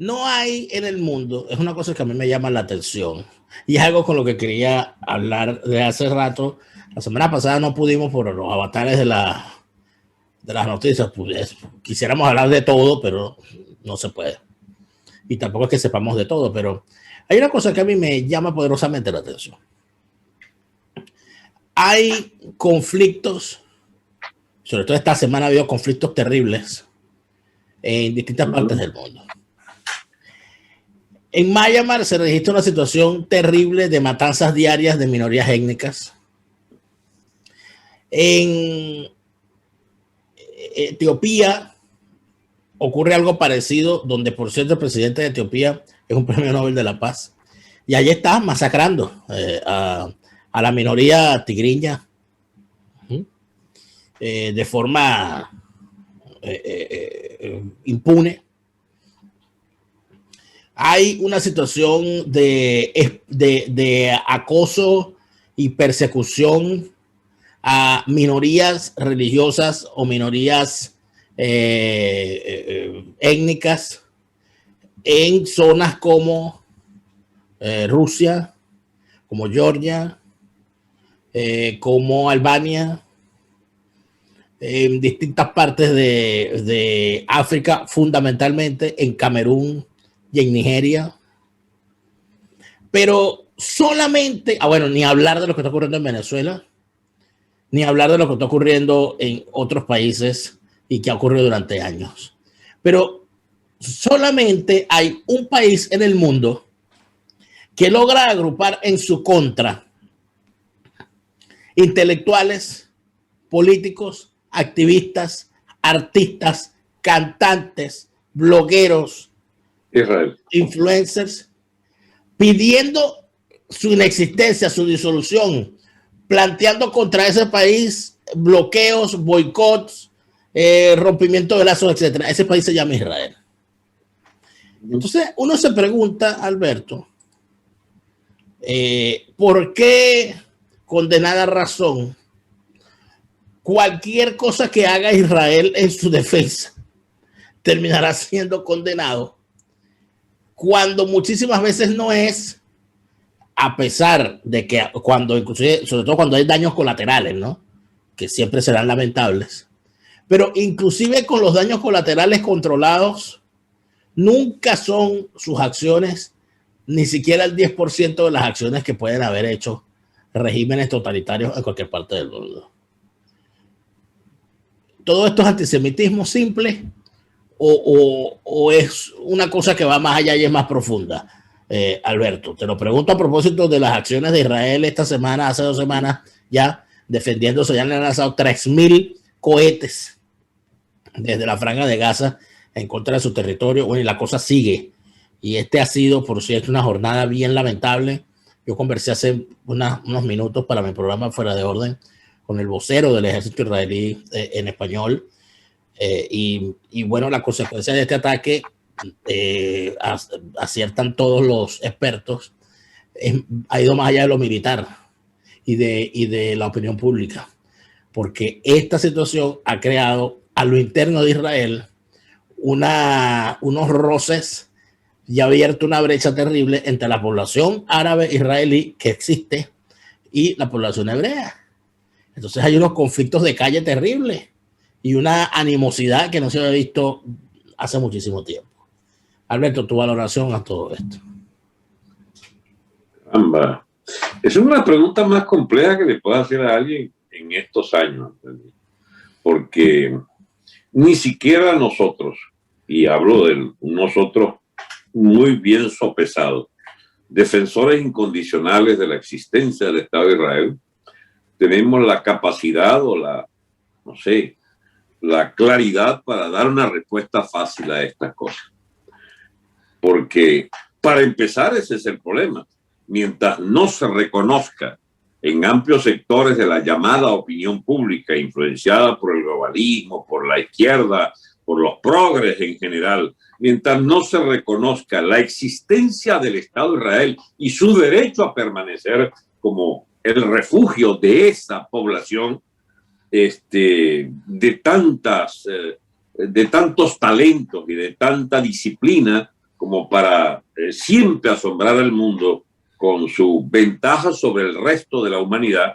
no hay en el mundo, es una cosa que a mí me llama la atención y es algo con lo que quería hablar de hace rato. La semana pasada no pudimos por los avatares de las noticias, pues, quisiéramos hablar de todo, pero no se puede. Y tampoco es que sepamos de todo, pero hay una cosa que a mí me llama poderosamente la atención. Hay conflictos, sobre todo esta semana ha habido conflictos terribles en distintas partes del mundo. En Myanmar se registra una situación terrible de matanzas diarias de minorías étnicas. En Etiopía ocurre algo parecido, donde por cierto el presidente de Etiopía es un premio Nobel de la Paz. Y allí está masacrando a la minoría tigriña de forma impune. Hay una situación de acoso y persecución a minorías religiosas o minorías étnicas en zonas como Rusia, como Georgia, como Albania, en distintas partes de África, fundamentalmente en Camerún y en Nigeria. Pero solamente, bueno, ni hablar de lo que está ocurriendo en Venezuela, ni hablar de lo que está ocurriendo en otros países y que ha ocurrido durante años. Pero solamente hay un país en el mundo que logra agrupar en su contra intelectuales, políticos, activistas, artistas, cantantes, blogueros, Israel, influencers, pidiendo su inexistencia, su disolución, planteando contra ese país bloqueos, boicots, rompimiento de lazos, etcétera. Ese país se llama Israel. Entonces uno se pregunta, Alberto, ¿por qué condenada razón cualquier cosa que haga Israel en su defensa terminará siendo condenado, cuando muchísimas veces no es, a pesar de que cuando, inclusive, sobre todo cuando hay daños colaterales, ¿no? Que siempre serán lamentables, pero inclusive con los daños colaterales controlados, nunca son sus acciones ni siquiera el 10% de las acciones que pueden haber hecho regímenes totalitarios en cualquier parte del mundo. ¿Todo esto es antisemitismo simple o es una cosa que va más allá y es más profunda? Alberto, te lo pregunto a propósito de las acciones de Israel esta semana, hace 2 semanas ya, defendiéndose, ya le han lanzado 3,000 cohetes desde la Franja de Gaza en contra de su territorio. Bueno, y la cosa sigue. Y ha sido, por cierto, una jornada bien lamentable. Yo conversé hace unos minutos para mi programa Fuera de Orden con el vocero del ejército israelí en español. Y bueno, la consecuencia de este ataque, aciertan todos los expertos, ha ido más allá de lo militar y de la opinión pública, porque esta situación ha creado a lo interno de Israel unos roces y ha abierto una brecha terrible entre la población árabe israelí que existe y la población hebrea. Entonces hay unos conflictos de calle terribles y una animosidad que no se había visto hace muchísimo tiempo. Alberto, tu valoración a todo esto. Caramba. Es una pregunta más compleja que le puedo hacer a alguien en estos años, porque ni siquiera nosotros, y hablo de nosotros muy bien sopesados, defensores incondicionales de la existencia del Estado de Israel, tenemos la capacidad o la claridad para dar una respuesta fácil a estas cosas. Porque, para empezar, ese es el problema. Mientras no se reconozca en amplios sectores de la llamada opinión pública, influenciada por el globalismo, por la izquierda, por los progres en general, mientras no se reconozca la existencia del Estado de Israel y su derecho a permanecer como el refugio de esa población, de tantos talentos y de tanta disciplina, como para siempre asombrar al mundo con su ventaja sobre el resto de la humanidad,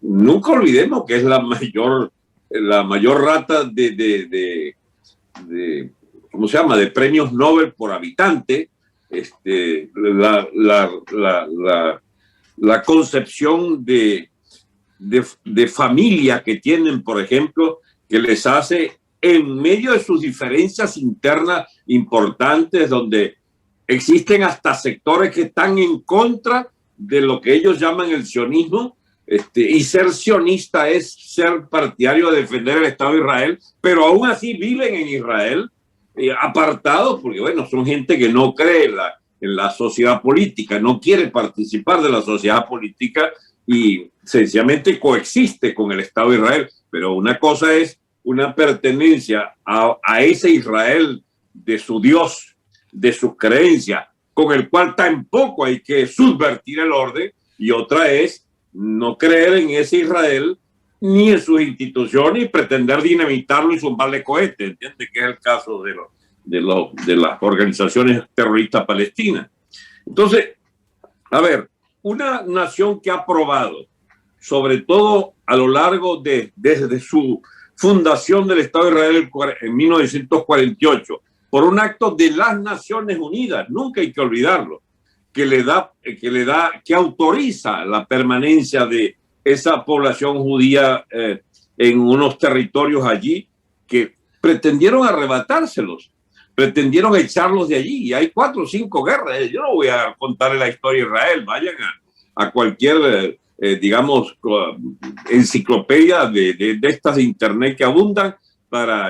nunca olvidemos que es la mayor rata de ¿cómo se llama?, de premios Nobel por habitante. La concepción de familia que tienen, por ejemplo, que les hace, en medio de sus diferencias internas importantes, donde existen hasta sectores que están en contra de lo que ellos llaman el sionismo, y ser sionista es ser partidario de defender el Estado de Israel, pero aún así viven en Israel, apartados, porque bueno, son gente que no cree en la sociedad política, no quiere participar de la sociedad política y sencillamente coexiste con el Estado de Israel. Pero una cosa es una pertenencia a ese Israel de su Dios, de sus creencias, con el cual tampoco hay que subvertir el orden, y otra es no creer en ese Israel ni en sus instituciones y pretender dinamitarlo y zumbarle cohetes, ¿entiendes? Que es el caso de las organizaciones terroristas palestinas. Entonces, a ver, una nación que ha probado, sobre todo a lo largo desde su fundación del Estado de Israel en 1948, por un acto de las Naciones Unidas, nunca hay que olvidarlo, que autoriza la permanencia de esa población judía en unos territorios allí que pretendieron arrebatárselos, pretendieron echarlos de allí, y hay 4 o 5 guerras. Yo no voy a contarle la historia de Israel, vayan a cualquier, digamos, enciclopedia de estas de internet que abundan,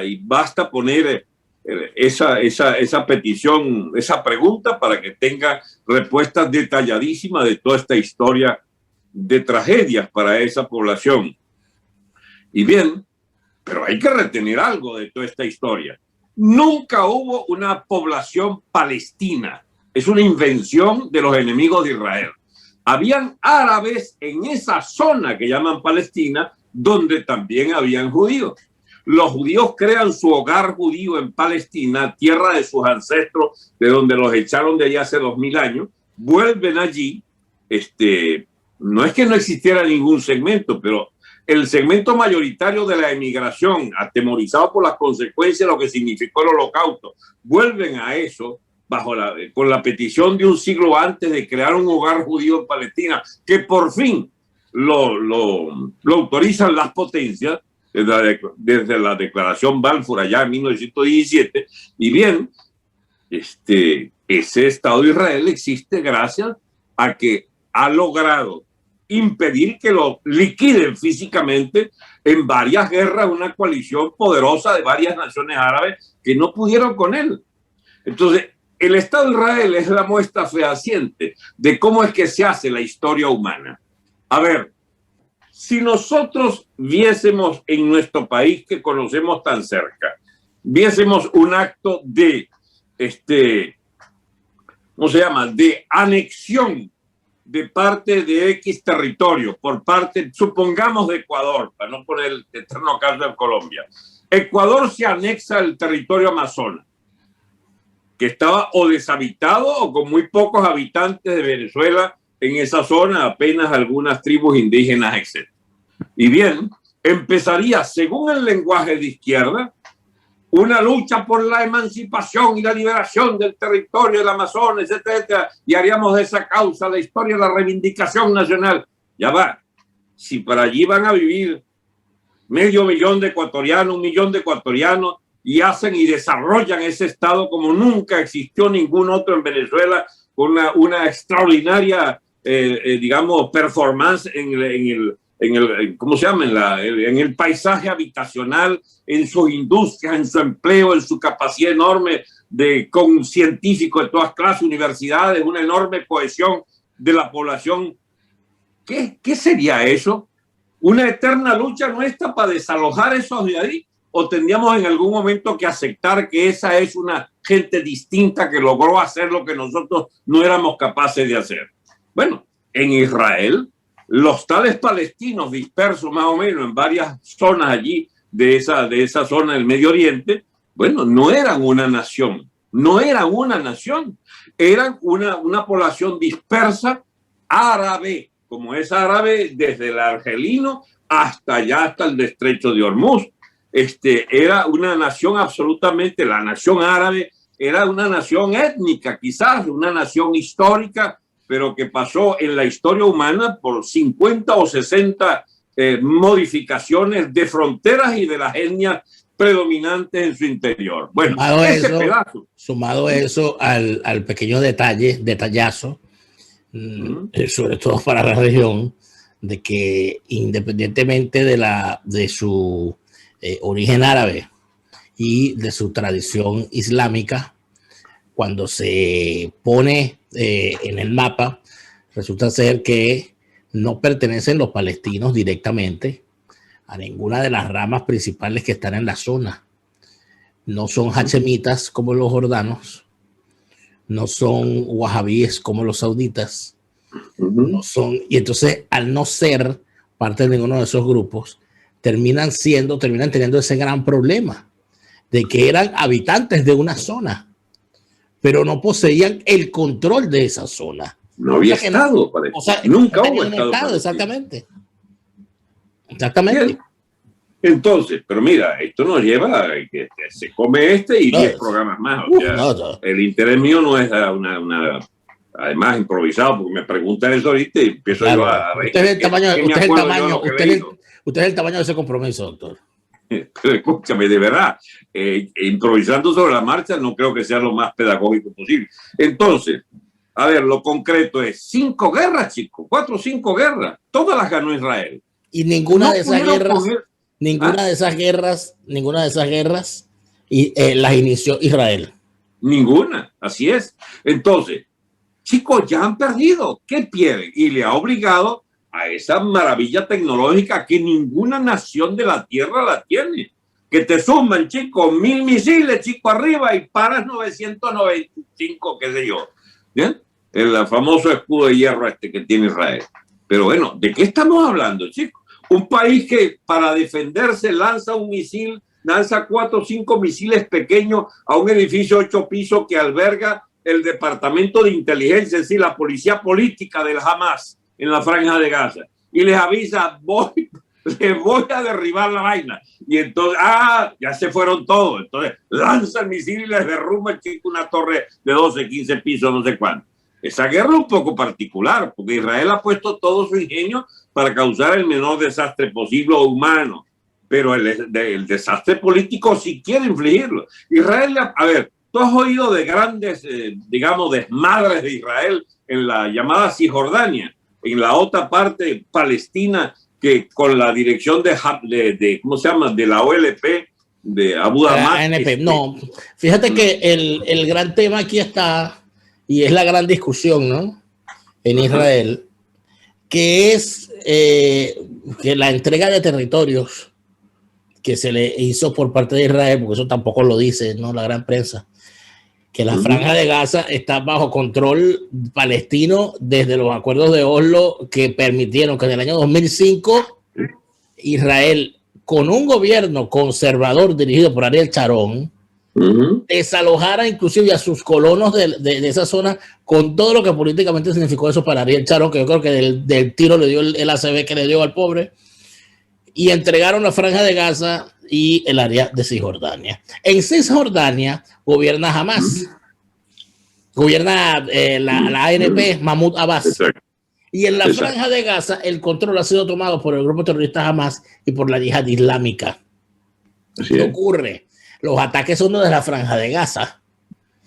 y basta poner esa petición, esa pregunta, para que tenga respuestas detalladísimas de toda esta historia de tragedias para esa población. Y bien, pero hay que retener algo de toda esta historia. Nunca hubo una población palestina. Es una invención de los enemigos de Israel. Habían árabes en esa zona que llaman Palestina, donde también habían judíos. Los judíos crean su hogar judío en Palestina, tierra de sus ancestros, de donde los echaron de allá hace 2000 años, vuelven allí. No es que no existiera ningún segmento, pero el segmento mayoritario de la emigración, atemorizado por las consecuencias de lo que significó el Holocausto, vuelven a eso con la petición de un siglo antes de crear un hogar judío en Palestina, que por fin lo autorizan las potencias desde la declaración Balfour allá en 1917. Y bien, ese Estado de Israel existe gracias a que ha logrado impedir que lo liquiden físicamente en varias guerras, una coalición poderosa de varias naciones árabes que no pudieron con él. Entonces, el Estado de Israel es la muestra fehaciente de cómo es que se hace la historia humana. A ver, si nosotros viésemos en nuestro país que conocemos tan cerca, viésemos un acto de, ¿cómo se llama?, de anexión de parte de X territorio, por parte, supongamos, de Ecuador, para no poner el eterno caso de Colombia. Ecuador se anexa al territorio Amazonas, que estaba o deshabitado o con muy pocos habitantes de Venezuela en esa zona, apenas algunas tribus indígenas, etc. Y bien, empezaría, según el lenguaje de izquierda, una lucha por la emancipación y la liberación del territorio del Amazonas, etcétera, y haríamos de esa causa la historia de la reivindicación nacional. Ya va, si para allí van a vivir 500,000 de ecuatorianos, 1 millón de ecuatorianos, y hacen y desarrollan ese Estado como nunca existió ningún otro en Venezuela, con una extraordinaria, digamos, performance ¿cómo se llama?, en el paisaje habitacional, en sus industrias, en su empleo, en su capacidad enorme con científicos de todas clases, universidades, una enorme cohesión de la población. ¿Qué sería eso? ¿Una eterna lucha nuestra para desalojar esos de ahí? ¿O tendríamos en algún momento que aceptar que esa es una gente distinta que logró hacer lo que nosotros no éramos capaces de hacer? Bueno, en Israel, los tales palestinos dispersos más o menos en varias zonas allí de esa zona del Medio Oriente, bueno, no eran una nación no eran una nación, eran una población dispersa árabe, como es árabe desde el argelino hasta allá, hasta el estrecho de Hormuz. Era una nación absolutamente, la nación árabe era una nación étnica, quizás una nación histórica, pero que pasó en la historia humana por 50 o 60 modificaciones de fronteras y de las etnias predominantes en su interior. Bueno, sumado eso al pequeño detallazo, sobre todo para la región, de que independientemente de su origen árabe y de su tradición islámica, cuando se pone en el mapa, resulta ser que no pertenecen los palestinos directamente a ninguna de las ramas principales que están en la zona. No son hachemitas como los jordanos, no son wahabíes como los sauditas, no son, y entonces al no ser parte de ninguno de esos grupos, terminan teniendo ese gran problema de que eran habitantes de una zona, pero no poseían el control de esa zona. No había estado, nunca hubo estado. Exactamente. Bien. Entonces, pero mira, esto nos lleva a que se come y 10 programas más. El interés mío no es además improvisado, porque me preguntan eso ahorita y empiezo yo a ver. Usted es el tamaño de ese compromiso, doctor. Pero escúchame, de verdad, improvisando sobre la marcha no creo que sea lo más pedagógico posible. Entonces, a ver, lo concreto es 5 guerras, chicos, 4 o 5 guerras, todas las ganó Israel. Y ninguna de esas guerras las inició Israel. Ninguna, así es. Entonces, chicos, ya han perdido. ¿Qué pierden? Y le ha obligado a esa maravilla tecnológica que ninguna nación de la Tierra la tiene. Que te suman, chicos, 1000 misiles, chicos, arriba y paras 995, qué sé yo. ¿Bien? El famoso escudo de hierro que tiene Israel. Pero bueno, ¿de qué estamos hablando, chicos? Un país que para defenderse lanza un misil, lanza 4 o 5 misiles pequeños a un edificio 8 pisos que alberga el departamento de inteligencia, es decir, la policía política del Hamas en la franja de Gaza. Y les avisa, les voy a derribar la vaina. Y entonces, ya se fueron todos. Entonces, lanza el misil y les derrumba una torre de 12, 15 pisos, no sé cuánto. Esa guerra es un poco particular, porque Israel ha puesto todo su ingenio para causar el menor desastre posible humano, pero el desastre político sí quiere infligirlo. Israel, a ver, tú has oído de grandes, digamos, desmadres de Israel en la llamada Cisjordania, en la otra parte palestina, que con la dirección de ¿cómo se llama?, de la OLP, de Abu Damas. No, fíjate que el gran tema aquí está, y es la gran discusión, ¿no?, en Israel, que es que la entrega de territorios que se le hizo por parte de Israel, porque eso tampoco lo dice, ¿no?, la gran prensa, que la franja de Gaza está bajo control palestino desde los acuerdos de Oslo, que permitieron que en el año 2005 Israel, con un gobierno conservador dirigido por Ariel Sharon, desalojara inclusive a sus colonos de esa zona, con todo lo que políticamente significó eso para Ariel Sharon, que yo creo que del tiro le dio el ACB que le dio al pobre, y entregaron la franja de Gaza y el área de Cisjordania. En Cisjordania gobierna Hamas, gobierna la ANP, Mahmoud Abbas. Exacto. Y en la franja de Gaza el control ha sido tomado por el grupo terrorista Hamas y por la yihad islámica. ¿Qué ocurre? Los ataques son desde la franja de Gaza,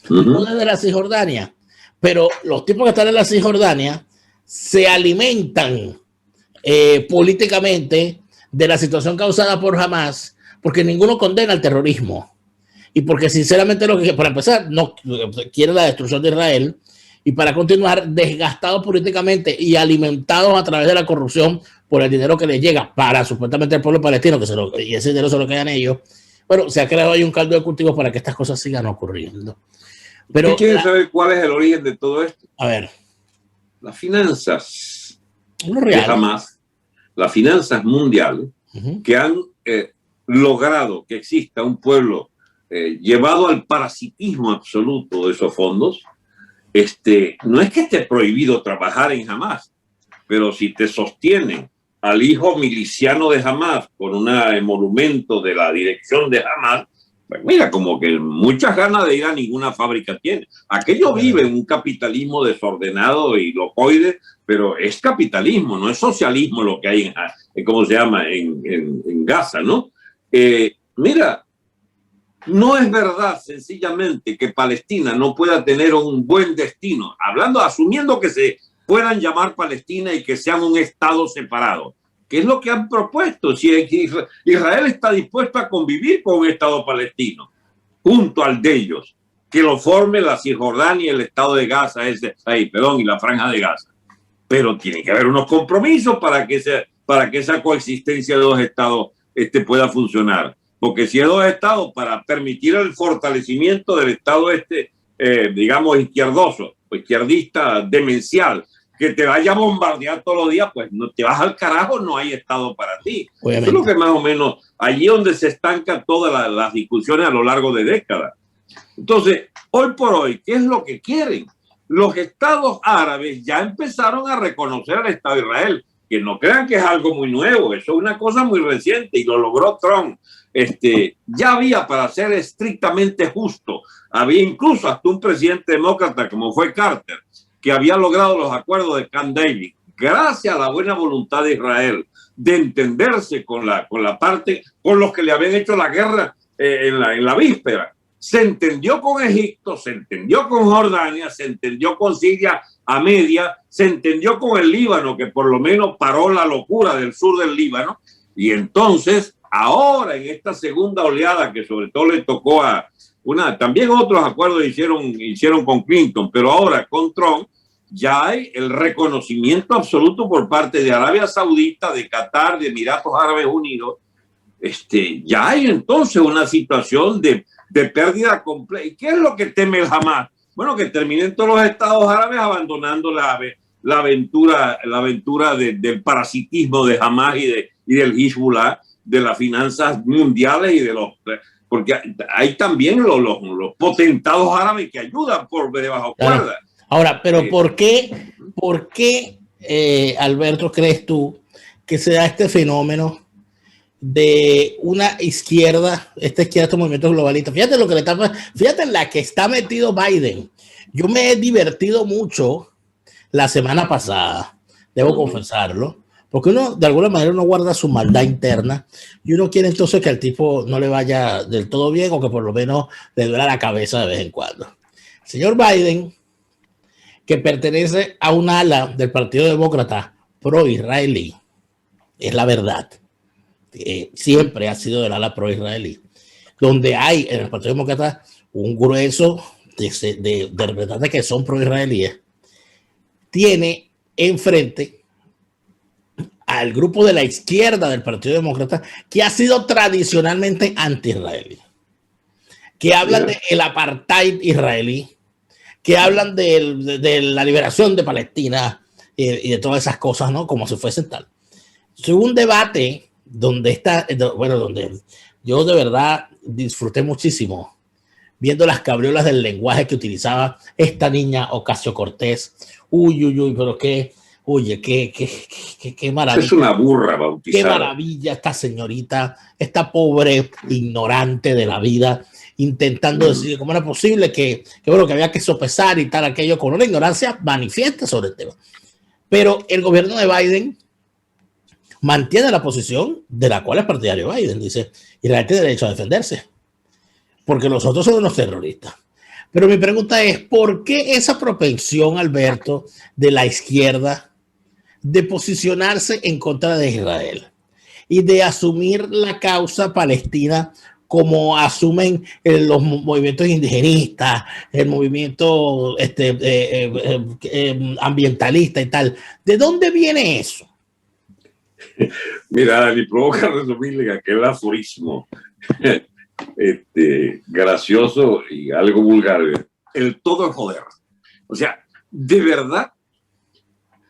no desde la Cisjordania. Pero los tipos que están en la Cisjordania se alimentan políticamente de la situación causada por Hamas, porque ninguno condena el terrorismo y porque sinceramente para empezar no quiere la destrucción de Israel, y para continuar desgastados políticamente y alimentados a través de la corrupción por el dinero que les llega para supuestamente el pueblo palestino, y ese dinero se lo quedan ellos. Bueno, se ha creado ahí un caldo de cultivo para que estas cosas sigan ocurriendo. Pero ¿quieren saber cuál es el origen de todo esto? A ver. Las finanzas de Hamas, las finanzas mundiales, que han logrado que exista un pueblo llevado al parasitismo absoluto de esos fondos, no es que esté prohibido trabajar en Hamas, pero si te sostienen al hijo miliciano de Hamas con un monumento de la dirección de Hamas, pues mira, como que muchas ganas de ir a ninguna fábrica tiene. Aquello vive en un capitalismo desordenado y locoide, pero es capitalismo, no es socialismo lo que hay ¿cómo se llama? En Gaza, ¿no? Mira, no es verdad sencillamente que Palestina no pueda tener un buen destino, asumiendo que se puedan llamar Palestina y que sean un estado separado. ¿Qué es lo que han propuesto? Si Israel está dispuesto a convivir con un estado palestino, junto al de ellos, que lo forme la Cisjordania y el estado de Gaza, y la franja de Gaza. Pero tiene que haber unos compromisos para que esa coexistencia de dos estados pueda funcionar. Porque si hay dos estados, para permitir el fortalecimiento del estado digamos, izquierdoso o izquierdista demencial, que te vaya a bombardear todos los días, pues no te vas al carajo, no hay estado para ti. Obviamente. Eso es lo que más o menos, allí donde se estancan todas las discusiones a lo largo de décadas. Entonces, hoy por hoy, ¿qué es lo que quieren? Los estados árabes ya empezaron a reconocer al Estado de Israel, que no crean que es algo muy nuevo, eso es una cosa muy reciente y lo logró Trump. Ya había, para ser estrictamente justo, había incluso hasta un presidente demócrata como fue Carter, que había logrado los acuerdos de Camp David, gracias a la buena voluntad de Israel de entenderse con la parte, con los que le habían hecho la guerra en la víspera. Se entendió con Egipto, se entendió con Jordania, se entendió con Siria a media, se entendió con el Líbano, que por lo menos paró la locura del sur del Líbano, y entonces ahora en esta segunda oleada, que sobre todo le tocó también otros acuerdos hicieron con Clinton, pero ahora con Trump ya hay el reconocimiento absoluto por parte de Arabia Saudita, de Qatar, de Emiratos Árabes Unidos. Ya hay entonces una situación de pérdida completa. ¿Y qué es lo que teme el Hamas? Bueno, que terminen todos los estados árabes abandonando la aventura del parasitismo de Hamas y del Hezbollah, de las finanzas mundiales porque hay también los potentados árabes que ayudan por debajo cuerda. Claro. Ahora, pero ¿por qué Alberto, crees tú que se da este fenómeno de una izquierda, estos movimientos globalistas? Fíjate en la que está metido Biden. Yo me he divertido mucho la semana pasada, debo confesarlo, porque uno de alguna manera uno guarda su maldad interna y uno quiere entonces que al tipo no le vaya del todo bien o que por lo menos le duela la cabeza de vez en cuando. El señor Biden, que pertenece a un ala del Partido Demócrata pro-israelí, es la verdad. Siempre ha sido del ala pro-israelí, donde hay en el Partido Demócrata un grueso de representantes que son pro-israelíes, tiene enfrente al grupo de la izquierda del Partido Demócrata que ha sido tradicionalmente anti-israelí, que hablan del apartheid israelí, que hablan de la liberación de Palestina y de todas esas cosas, ¿no? Como si fuesen tal. Es un debate donde yo de verdad disfruté muchísimo viendo las cabriolas del lenguaje que utilizaba esta niña Ocasio-Cortez. Pero qué maravilla. Es una burra bautizada. Qué maravilla esta señorita, esta pobre ignorante de la vida, intentando decir cómo era posible que había que sopesar y tal aquello, con una ignorancia manifiesta sobre el tema. Pero el gobierno de Biden mantiene la posición de la cual es partidario Biden. Dice, Israel tiene derecho a defenderse, porque los otros son unos terroristas. Pero mi pregunta es, ¿por qué esa propensión, Alberto, de la izquierda de posicionarse en contra de Israel y de asumir la causa palestina como asumen los movimientos indigenistas, el movimiento ambientalista y tal? ¿De dónde viene eso? Mira, Dani, provoca resumirle aquel aforismo gracioso y algo vulgar. El todo es joder. O sea, de verdad,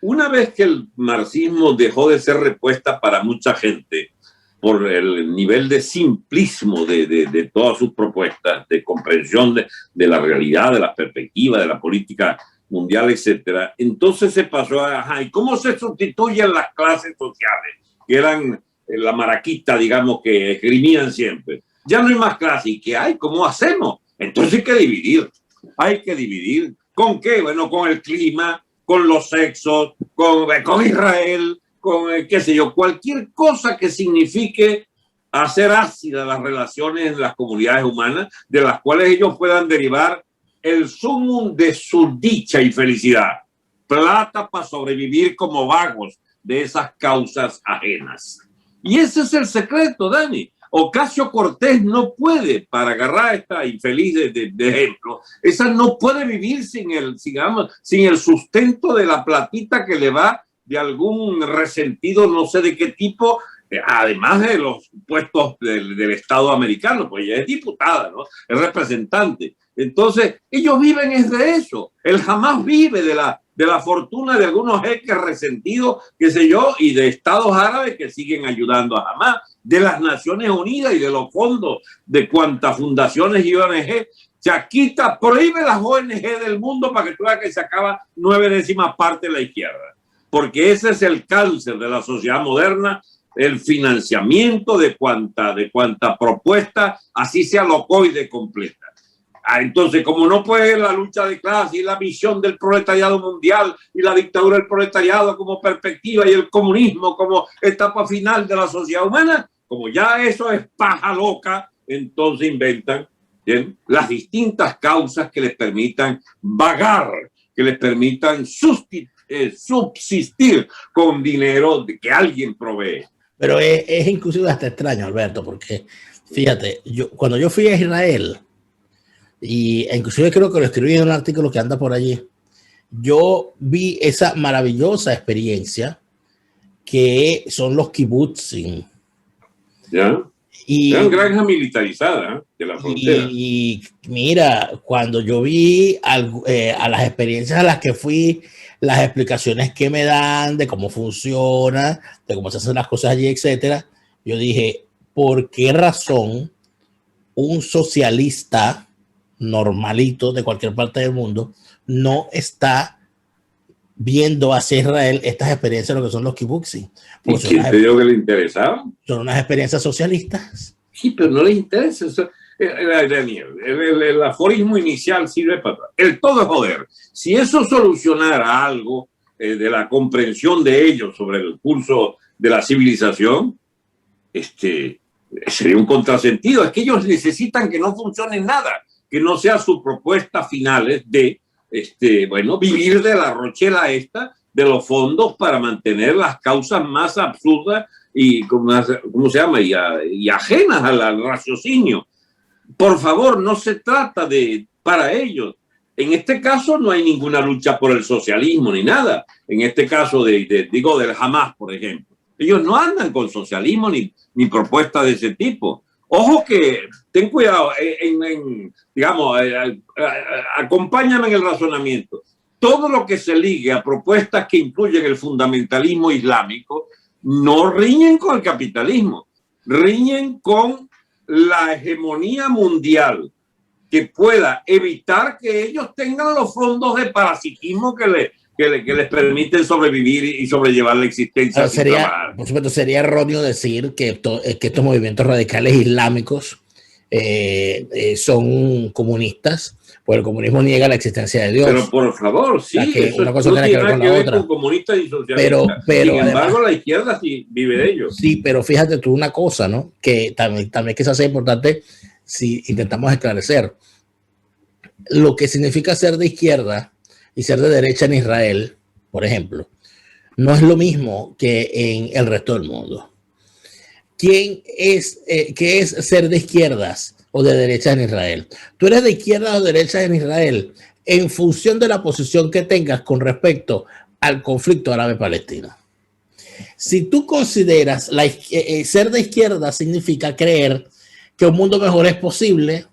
una vez que el marxismo dejó de ser respuesta para mucha gente por el nivel de simplismo de todas sus propuestas, de comprensión de la realidad, de la perspectiva, de la política mundial, etcétera. Entonces se pasó a, ajá, ¿y cómo se sustituyen las clases sociales? Que eran la maraquita, digamos, que esgrimían siempre. Ya no hay más clases. ¿Y qué hay? ¿Cómo hacemos? Entonces hay que dividir. Hay que dividir. ¿Con qué? Bueno, con el clima, con los sexos, con Israel, con, qué sé yo, cualquier cosa que signifique hacer ácidas las relaciones en las comunidades humanas, de las cuales ellos puedan derivar el sumum de su dicha y felicidad. Plata para sobrevivir como vagos de esas causas ajenas. Y ese es el secreto, Dani. Ocasio Cortés no puede, para agarrar esta infeliz de ejemplo, esa no puede vivir sin el sustento de la platita que le va de algún resentido, no sé de qué tipo, además de los puestos del Estado americano, pues ella es diputada, ¿no? Es representante. Entonces, ellos viven es de eso. Él jamás vive de la fortuna de algunos jeques resentidos, qué sé yo, y de estados árabes que siguen ayudando a Hamas, de las Naciones Unidas y de los fondos de cuantas fundaciones y ONG. Chaquita prohíbe las ONG del mundo para que tú veas que se acaba 9/10 parte de la izquierda. Porque ese es el cáncer de la sociedad moderna, el financiamiento de cuanta propuesta, así sea locoide completa. Entonces, como no puede la lucha de clase y la visión del proletariado mundial y la dictadura del proletariado como perspectiva y el comunismo como etapa final de la sociedad humana, como ya eso es paja loca, entonces inventan, ¿bien?, las distintas causas que les permitan vagar, que les permitan subsistir con dinero que alguien provee. Pero es inclusive hasta extraño, Alberto, porque fíjate, cuando yo fui a Israel, y inclusive creo que lo escribí en un artículo que anda por allí, yo vi esa maravillosa experiencia que son los kibutzim. ¿Ya? Y eran granjas militarizadas de la frontera. Y mira, cuando yo vi a las experiencias a las que fui, las explicaciones que me dan de cómo funciona, de cómo se hacen las cosas allí, etcétera, yo dije, ¿por qué razón un socialista normalito de cualquier parte del mundo no está viendo hacia Israel estas experiencias, lo que son los kibutzim? ¿Y quién te dijo que le interesaba? Son unas experiencias socialistas. Sí, pero no les interesa. Daniel, el aforismo inicial sirve para el todo es joder. Si eso solucionara algo de la comprensión de ellos sobre el curso de la civilización, sería un contrasentido. Es que ellos necesitan que no funcione nada, que no sea su propuesta final de vivir de la rochela esta de los fondos para mantener las causas más absurdas y ¿cómo se llama? Y ajenas al raciocinio. Por favor, no se trata para ellos. En este caso no hay ninguna lucha por el socialismo ni nada. En este caso del Hamas, por ejemplo. Ellos no andan con socialismo ni propuestas de ese tipo. Ojo que, ten cuidado, acompáñame en el razonamiento. Todo lo que se ligue a propuestas que incluyen el fundamentalismo islámico no riñen con el capitalismo, riñen con la hegemonía mundial que pueda evitar que ellos tengan los fondos de parasitismo que les permiten sobrevivir y sobrellevar la existencia. Por supuesto, sería erróneo decir que estos movimientos radicales islámicos son comunistas, porque el comunismo niega la existencia de Dios. Pero por favor, sí, eso una cosa no tiene que ver con la otra. Con comunistas y socialistas. Pero sin embargo, además, la izquierda sí vive de ellos. Sí, pero fíjate tú una cosa, ¿no? Que también quizás sea importante si intentamos esclarecer. Lo que significa ser de izquierda y ser de derecha en Israel, por ejemplo, no es lo mismo que en el resto del mundo. ¿Qué es ser de izquierdas o de derecha en Israel? Tú eres de izquierda o de derecha en Israel en función de la posición que tengas con respecto al conflicto árabe-palestino. Si tú consideras ser de izquierda significa creer que un mundo mejor es posible,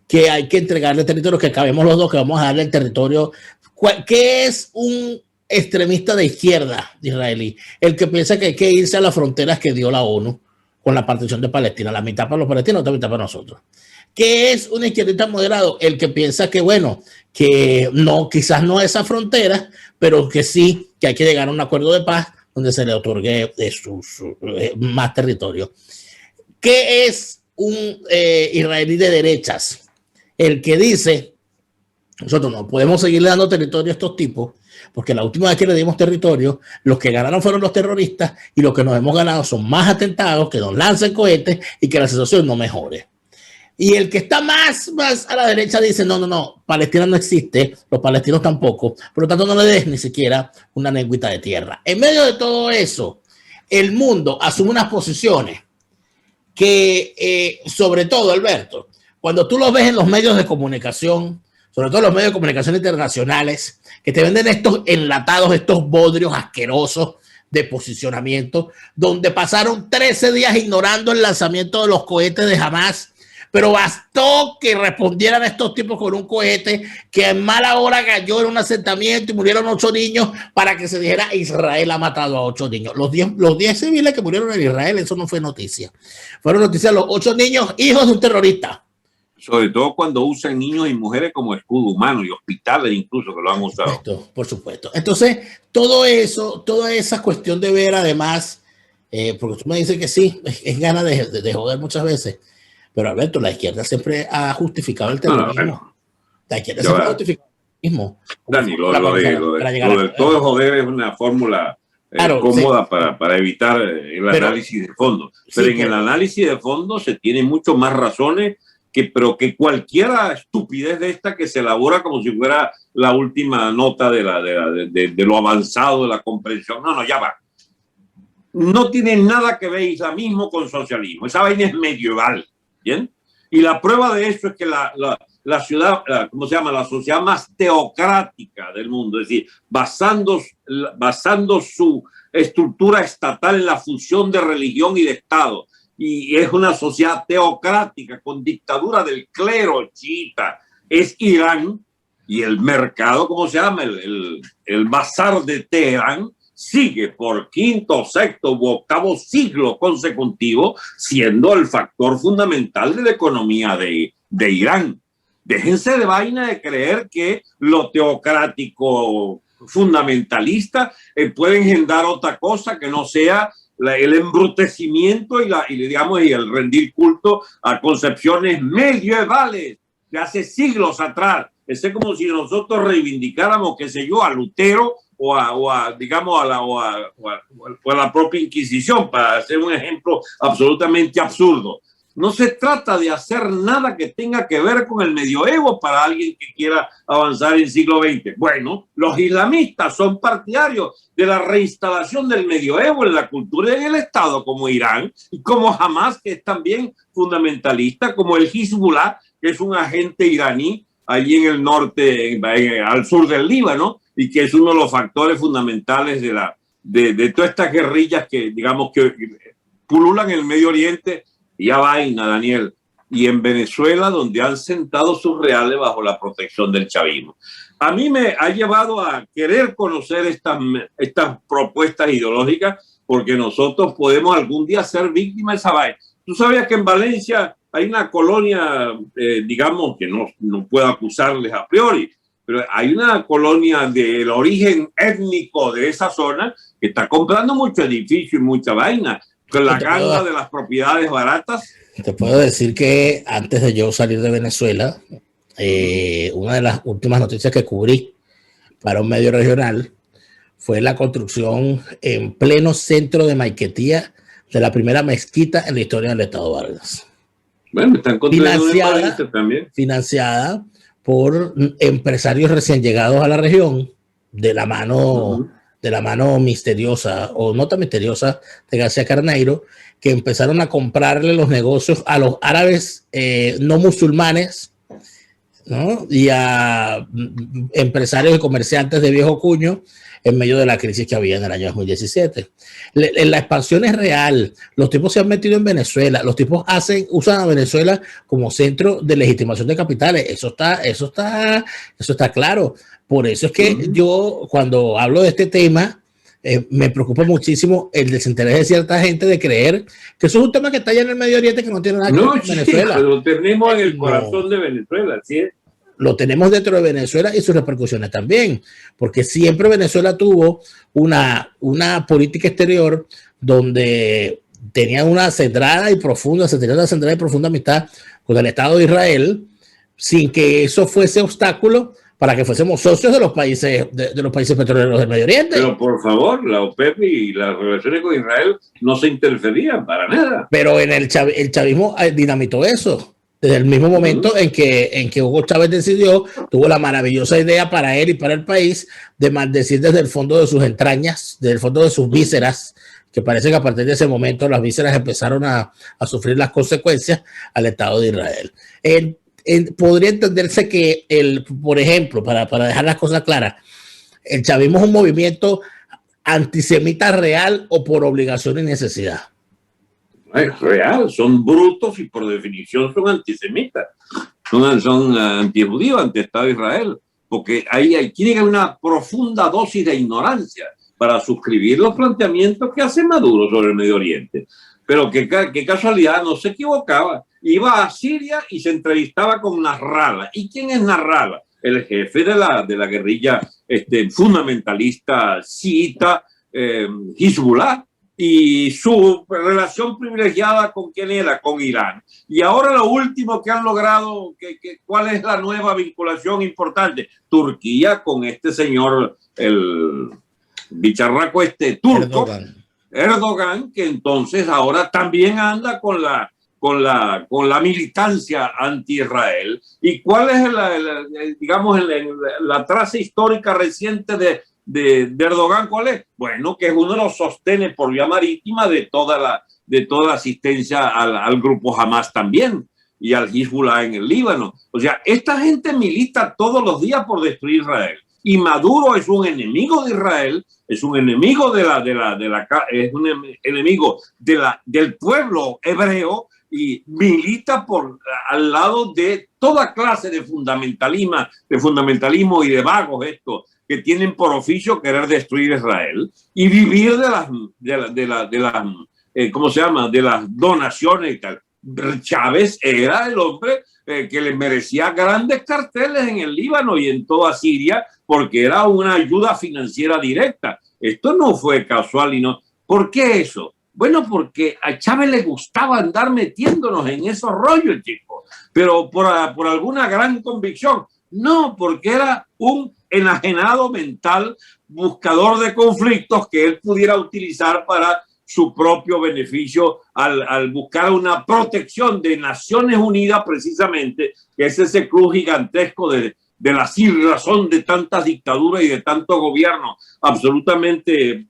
que hay que entregarle territorio, que cabemos los dos, que vamos a darle el territorio. ¿Qué es un extremista de izquierda israelí? El que piensa que hay que irse a las fronteras que dio la ONU. con la partición de Palestina, la mitad para los palestinos, otra mitad para nosotros. ¿Qué es un izquierdista moderado? El que piensa que, bueno, que no, quizás no esa frontera, pero que sí, que hay que llegar a un acuerdo de paz donde se le otorgue más territorio. ¿Qué es un israelí de derechas? El que dice, nosotros no podemos seguirle dando territorio a estos tipos, porque la última vez que le dimos territorio, los que ganaron fueron los terroristas y los que nos hemos ganado son más atentados, que nos lancen cohetes y que la situación no mejore. Y el que está más a la derecha dice, no, Palestina no existe, los palestinos tampoco, por lo tanto no le des ni siquiera una lengüita de tierra. En medio de todo eso, el mundo asume unas posiciones que, sobre todo, Alberto, cuando tú los ves en los medios de comunicación, sobre todo los medios de comunicación internacionales, que te venden estos enlatados, estos bodrios asquerosos de posicionamiento, donde pasaron 13 días ignorando el lanzamiento de los cohetes de Hamas, pero bastó que respondieran estos tipos con un cohete que en mala hora cayó en un asentamiento y murieron 8 niños para que se dijera Israel ha matado a 8 niños. Los 10 civiles que murieron en Israel, eso no fue noticia. Fueron noticias los 8 niños hijos de un terrorista. Sobre todo cuando usan niños y mujeres como escudo humano y hospitales incluso que lo han usado. Por supuesto. Entonces, todo eso, toda esa cuestión de ver además, porque tú me dices que sí, es ganas de joder muchas veces. Pero Alberto, la izquierda siempre ha justificado el terrorismo. No. La izquierda siempre ha justificado el terrorismo. Dani, lo del todo joder es una fórmula cómoda para evitar el análisis de fondo. Pero en el análisis de fondo se tienen mucho más razones pero que cualquier estupidez de esta que se elabora como si fuera la última nota de lo avanzado de la comprensión. No, ya va. No tiene nada que ver islamismo con socialismo. Esa vaina es medieval. ¿Bien? Y la prueba de eso es que la ciudad, ¿cómo se llama? La sociedad más teocrática del mundo, es decir, basando su estructura estatal en la fusión de religión y de Estado, y es una sociedad teocrática con dictadura del clero chiita, es Irán, y el mercado, ¿cómo se llama? El bazar de Teherán sigue por quinto, sexto u octavo siglo consecutivo siendo el factor fundamental de la economía de Irán. Déjense de vaina de creer que lo teocrático fundamentalista puede engendrar otra cosa que no sea el embrutecimiento y el rendir culto a concepciones medievales de hace siglos atrás. Es como si nosotros reivindicáramos, qué sé yo, a Lutero o a la propia Inquisición, para hacer un ejemplo absolutamente absurdo. No se trata de hacer nada que tenga que ver con el medioevo para alguien que quiera avanzar en el siglo XX. Bueno, los islamistas son partidarios de la reinstalación del medioevo en la cultura y en el Estado, como Irán, y como Hamas, que es también fundamentalista, como el Hezbollah, que es un agente iraní allí en el norte, al sur del Líbano, y que es uno de los factores fundamentales de todas estas guerrillas que, digamos, que pululan en el Medio Oriente. Ya vaina, Daniel, y en Venezuela, donde han sentado sus reales bajo la protección del chavismo. A mí me ha llevado a querer conocer estas propuestas ideológicas, porque nosotros podemos algún día ser víctimas de esa vaina. Tú sabías que en Valencia hay una colonia, digamos, que no puedo acusarles a priori, pero hay una colonia del origen étnico de esa zona que está comprando mucho edificio y mucha vaina, con la ganga de las propiedades baratas. Te puedo decir que antes de yo salir de Venezuela, una de las últimas noticias que cubrí para un medio regional fue la construcción en pleno centro de Maiquetía de la primera mezquita en la historia del Estado Vargas. Bueno, están construyendo también. Financiada por empresarios recién llegados a la región de la mano misteriosa o no tan misteriosa de García Carneiro, que empezaron a comprarle los negocios a los árabes no musulmanes, ¿no? Y a empresarios y comerciantes de viejo cuño en medio de la crisis que había en el año 2017. La expansión es real. Los tipos se han metido en Venezuela. Los tipos usan a Venezuela como centro de legitimación de capitales. Eso está claro. Por eso es que yo, cuando hablo de este tema, me preocupa muchísimo el desinterés de cierta gente de creer que eso es un tema que está allá en el Medio Oriente, que no tiene nada que ver con Venezuela. Lo tenemos en el corazón de Venezuela, ¿sí? Lo tenemos dentro de Venezuela y sus repercusiones también, porque siempre Venezuela tuvo una política exterior donde tenía una centrada y profunda amistad con el Estado de Israel, sin que eso fuese obstáculo para que fuésemos socios de los países petroleros del Medio Oriente. Pero por favor, la OPEP y las relaciones con Israel no se interferían para nada. Pero en el chavismo dinamitó eso. Desde el mismo momento en que Hugo Chávez tuvo la maravillosa idea para él y para el país de maldecir desde el fondo de sus entrañas, desde el fondo de sus vísceras, que parece que a partir de ese momento las vísceras empezaron a sufrir las consecuencias al Estado de Israel. Podría entenderse que, por ejemplo, para dejar las cosas claras, el chavismo es un movimiento antisemita real o por obligación y necesidad. Es real, son brutos y por definición son antisemitas, son antijudíos ante el Estado de Israel, porque ahí tiene que haber una profunda dosis de ignorancia para suscribir los planteamientos que hace Maduro sobre el Medio Oriente. Pero qué casualidad, no se equivocaba. Iba a Siria y se entrevistaba con Nasrallah. ¿Y quién es Nasrallah? El jefe de la guerrilla fundamentalista chiita Hezbollah, y su relación privilegiada con quién era, con Irán. Y ahora lo último que han logrado, ¿cuál es la nueva vinculación importante? Turquía con este señor, el bicharraco turco, Erdogan, que entonces ahora también anda con la militancia anti-Israel. ¿Y cuál es la traza histórica reciente de Erdogan? ¿Cuál es? Bueno, que es uno de los sostenes por vía marítima de toda la asistencia al grupo Hamas también y al Hezbollah en el Líbano. O sea, esta gente milita todos los días por destruir Israel. Y Maduro es un enemigo de Israel, es un enemigo es un enemigo del pueblo hebreo y milita al lado de toda clase de fundamentalismo y de vagos estos que tienen por oficio querer destruir Israel y vivir de las donaciones y tal. Chávez era el hombre que le merecía grandes carteles en el Líbano y en toda Siria porque era una ayuda financiera directa. Esto no fue casual y no. ¿Por qué eso? Bueno, porque a Chávez le gustaba andar metiéndonos en esos rollos, chicos, pero por alguna gran convicción. No, porque era un enajenado mental, buscador de conflictos que él pudiera utilizar para su propio beneficio al buscar una protección de Naciones Unidas, precisamente, que es ese club gigantesco de la sinrazón de tantas dictaduras y de tantos gobiernos absolutamente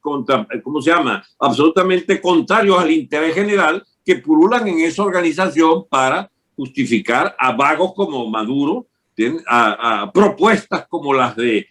absolutamente contrarios al interés general, que pululan en esa organización para justificar a vagos como Maduro, a propuestas como las de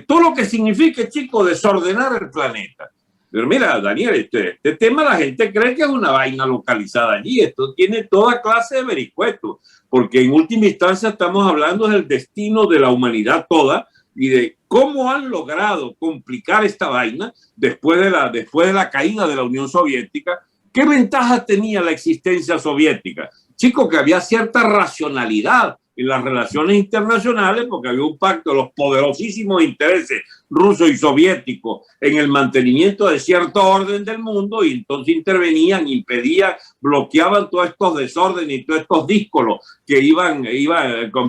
todo lo que signifique, chicos, desordenar el planeta. Pero mira, Daniel, este tema la gente cree que es una vaina localizada allí. Esto tiene toda clase de vericuetos, porque en última instancia estamos hablando del destino de la humanidad toda y de cómo han logrado complicar esta vaina después de la caída de la Unión Soviética. ¿Qué ventaja tenía la existencia soviética? Chicos, que había cierta racionalidad en las relaciones internacionales porque había un pacto de los poderosísimos intereses rusos y soviéticos en el mantenimiento de cierto orden del mundo, y entonces intervenían, impedían, bloqueaban todos estos desórdenes y todos estos díscolos que iban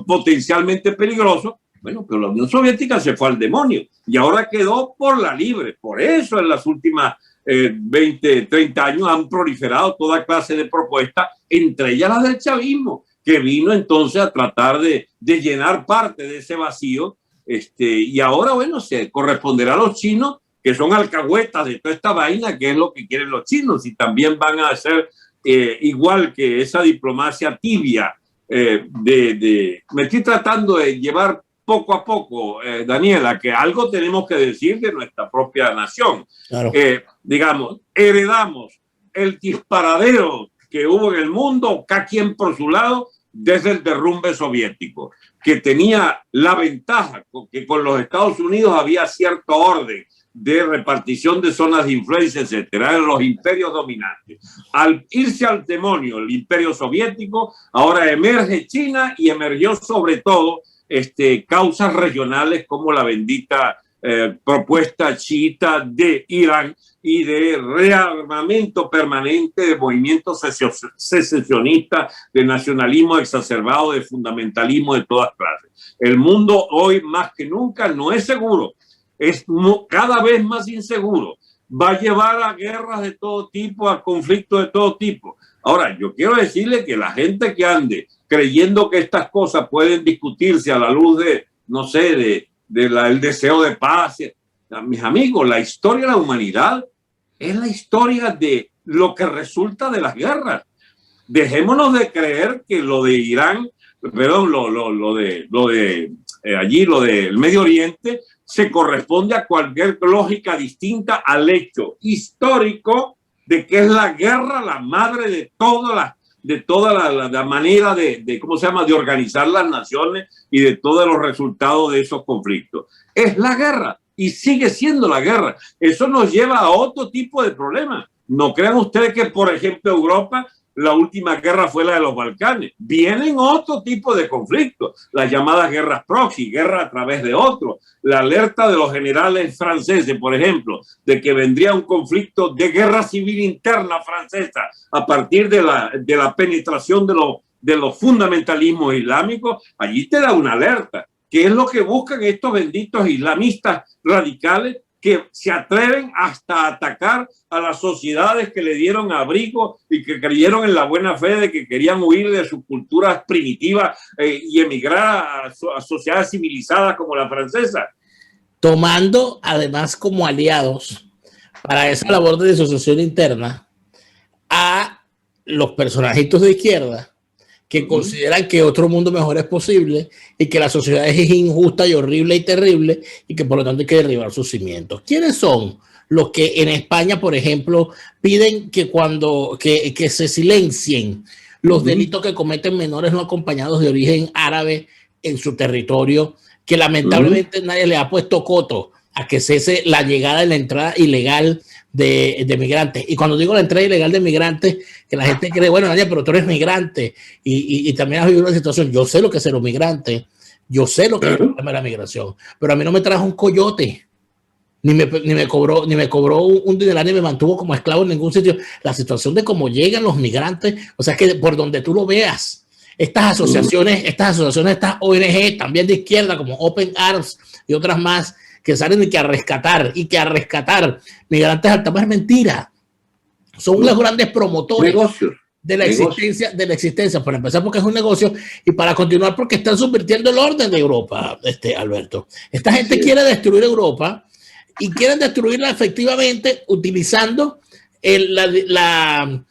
potencialmente peligrosos. Bueno, pero la Unión Soviética se fue al demonio y ahora quedó por la libre. Por eso en las últimas 20, 30 años han proliferado toda clase de propuestas, entre ellas las del chavismo, que vino entonces a tratar de llenar parte de ese vacío. Y ahora, bueno, se corresponderá a los chinos, que son alcahuetas de toda esta vaina, que es lo que quieren los chinos, y también van a hacer igual que esa diplomacia tibia. Me estoy tratando de llevar poco a poco, Daniela, que algo tenemos que decir de nuestra propia nación. Claro. Digamos, heredamos el disparadero que hubo en el mundo, cada quien por su lado, desde el derrumbe soviético, que tenía la ventaja que con los Estados Unidos había cierto orden, de repartición de zonas de influencia, etcétera, eran los imperios dominantes. Al irse al demonio el imperio soviético, ahora emerge China y emergió sobre todo causas regionales como la bendita propuesta chiita de Irán y de rearmamento permanente de movimientos secesionistas, de nacionalismo exacerbado, de fundamentalismo de todas clases. El mundo hoy más que nunca no es seguro, es cada vez más inseguro. Va a llevar a guerras de todo tipo, a conflictos de todo tipo. Ahora, yo quiero decirle que la gente que ande creyendo que estas cosas pueden discutirse a la luz de, no sé, el deseo de paz. Mis amigos, la historia de la humanidad es la historia de lo que resulta de las guerras. Dejémonos de creer que lo de Irán, perdón, lo del Medio Oriente se corresponde a cualquier lógica distinta al hecho histórico de que es la guerra la madre de toda la manera de ¿cómo se llama?, de organizar las naciones y de todos los resultados de esos conflictos. Es la guerra y sigue siendo la guerra. Eso nos lleva a otro tipo de problemas. No crean ustedes que, por ejemplo, Europa, la última guerra fue la de los Balcanes. Vienen otro tipo de conflictos, las llamadas guerras proxy, guerra a través de otros. La alerta de los generales franceses, por ejemplo, de que vendría un conflicto de guerra civil interna francesa a partir de la penetración de los fundamentalismos islámicos, allí te da una alerta. ¿Qué es lo que buscan estos benditos islamistas radicales que se atreven hasta atacar a las sociedades que le dieron abrigo y que creyeron en la buena fe de que querían huir de sus culturas primitivas y emigrar a sociedades civilizadas como la francesa? Tomando además como aliados para esa labor de disociación interna a los personajitos de izquierda que consideran que otro mundo mejor es posible y que la sociedad es injusta y horrible y terrible y que por lo tanto hay que derribar sus cimientos. ¿Quiénes son los que en España, por ejemplo, piden que que se silencien los delitos que cometen menores no acompañados de origen árabe en su territorio, que lamentablemente nadie le ha puesto coto a que cese la llegada y la entrada ilegal de migrantes? Y cuando digo la entrada ilegal de migrantes, que la gente cree, bueno, Daniel, pero tú eres migrante y también has vivido una situación. Yo sé lo que es ser un migrante, yo sé lo que es el problema de la migración, pero a mí no me trajo un coyote, ni me cobró un dineral, ni me mantuvo como esclavo en ningún sitio. La situación de cómo llegan los migrantes, o sea, que por donde tú lo veas, estas asociaciones, estas ONG también de izquierda como Open Arms y otras más, que salen y que a rescatar migrantes al tamaño, es mentira. Son los grandes promotores de la existencia, para empezar porque es un negocio y para continuar porque están subvirtiendo el orden de Europa, Alberto. Esta gente quiere destruir Europa y quieren destruirla efectivamente utilizando la